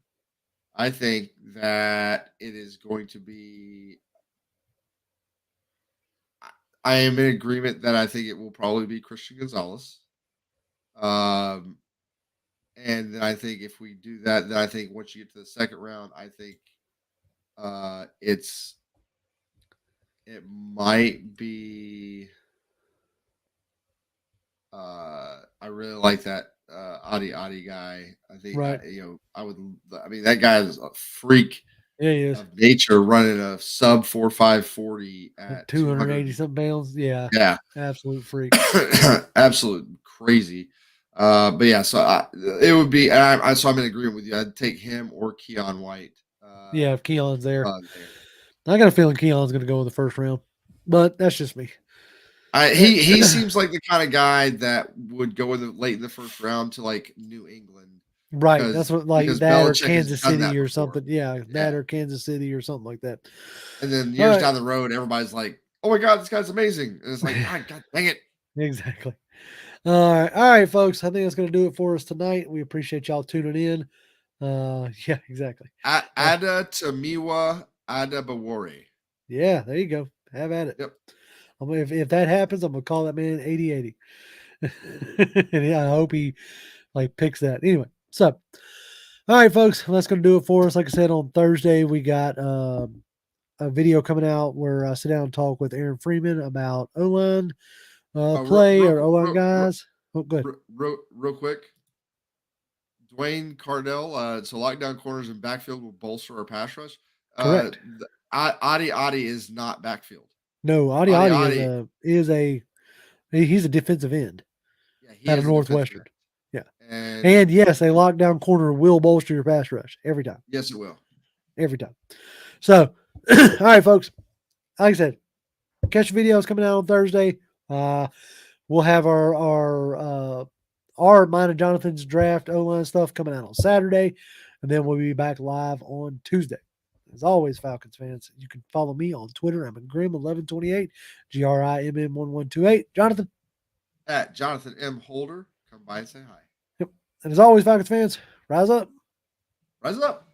Speaker 2: I think that it is going to be. I am in agreement that I think it will probably be Christian Gonzalez. And then I think if we do that, then I think once you get to the second round, I think it might be. I really like that Adi guy. I think
Speaker 1: right.
Speaker 2: I would. I mean, that guy is a freak.
Speaker 1: Yeah, he is.
Speaker 2: Of nature, running a sub 4.540 at
Speaker 1: 280 something pounds. Yeah,
Speaker 2: yeah,
Speaker 1: absolute freak,
Speaker 2: absolute crazy. But yeah, so it would be. So I'm in agreement with you. I'd take him or Keon White.
Speaker 1: Yeah, if Keon's there. I got a feeling Keon's going to go in the first round, but that's just me.
Speaker 2: He seems like the kind of guy that would go late in the first round to like New England.
Speaker 1: Right. That's what that Belichick or Kansas City or something. Yeah, that or Kansas City or something like that.
Speaker 2: And then years down the road, everybody's like, "Oh my God, this guy's amazing!" And it's like, God dang it!
Speaker 1: Exactly. All right, folks. I think that's going to do it for us tonight. We appreciate y'all tuning in. Yeah, exactly.
Speaker 2: Ada Tamiwa Adebawore.
Speaker 1: Yeah, there you go. Have at it.
Speaker 2: Yep.
Speaker 1: If that happens, I'm gonna call that man 80-80. And yeah, I hope he picks that. Anyway, so all right, folks, that's gonna do it for us. Like I said, on Thursday we got a video coming out where I sit down and talk with Aaron Freeman about O-line play or O-line guys. Good.
Speaker 2: Real quick. Dwayne Cardell, so lockdown corners and backfield will bolster our pass rush.
Speaker 1: Correct.
Speaker 2: Adi is not backfield.
Speaker 1: No, Adi he's a defensive end. Yeah, out of Northwestern. Yeah. And yes, a lockdown corner will bolster your pass rush every time.
Speaker 2: Yes, it will.
Speaker 1: Every time. So, all right, folks. Like I said, catch videos coming out on Thursday. We'll have our mine and Jonathan's draft O-line stuff coming out on Saturday, and then we'll be back live on Tuesday. As always, Falcons fans, you can follow me on Twitter. I'm at Grimm1128, GRIMM1128. Jonathan?
Speaker 2: At Jonathan M. Holder. Come by and say hi.
Speaker 1: Yep. And as always, Falcons fans, rise up.
Speaker 2: Rise up.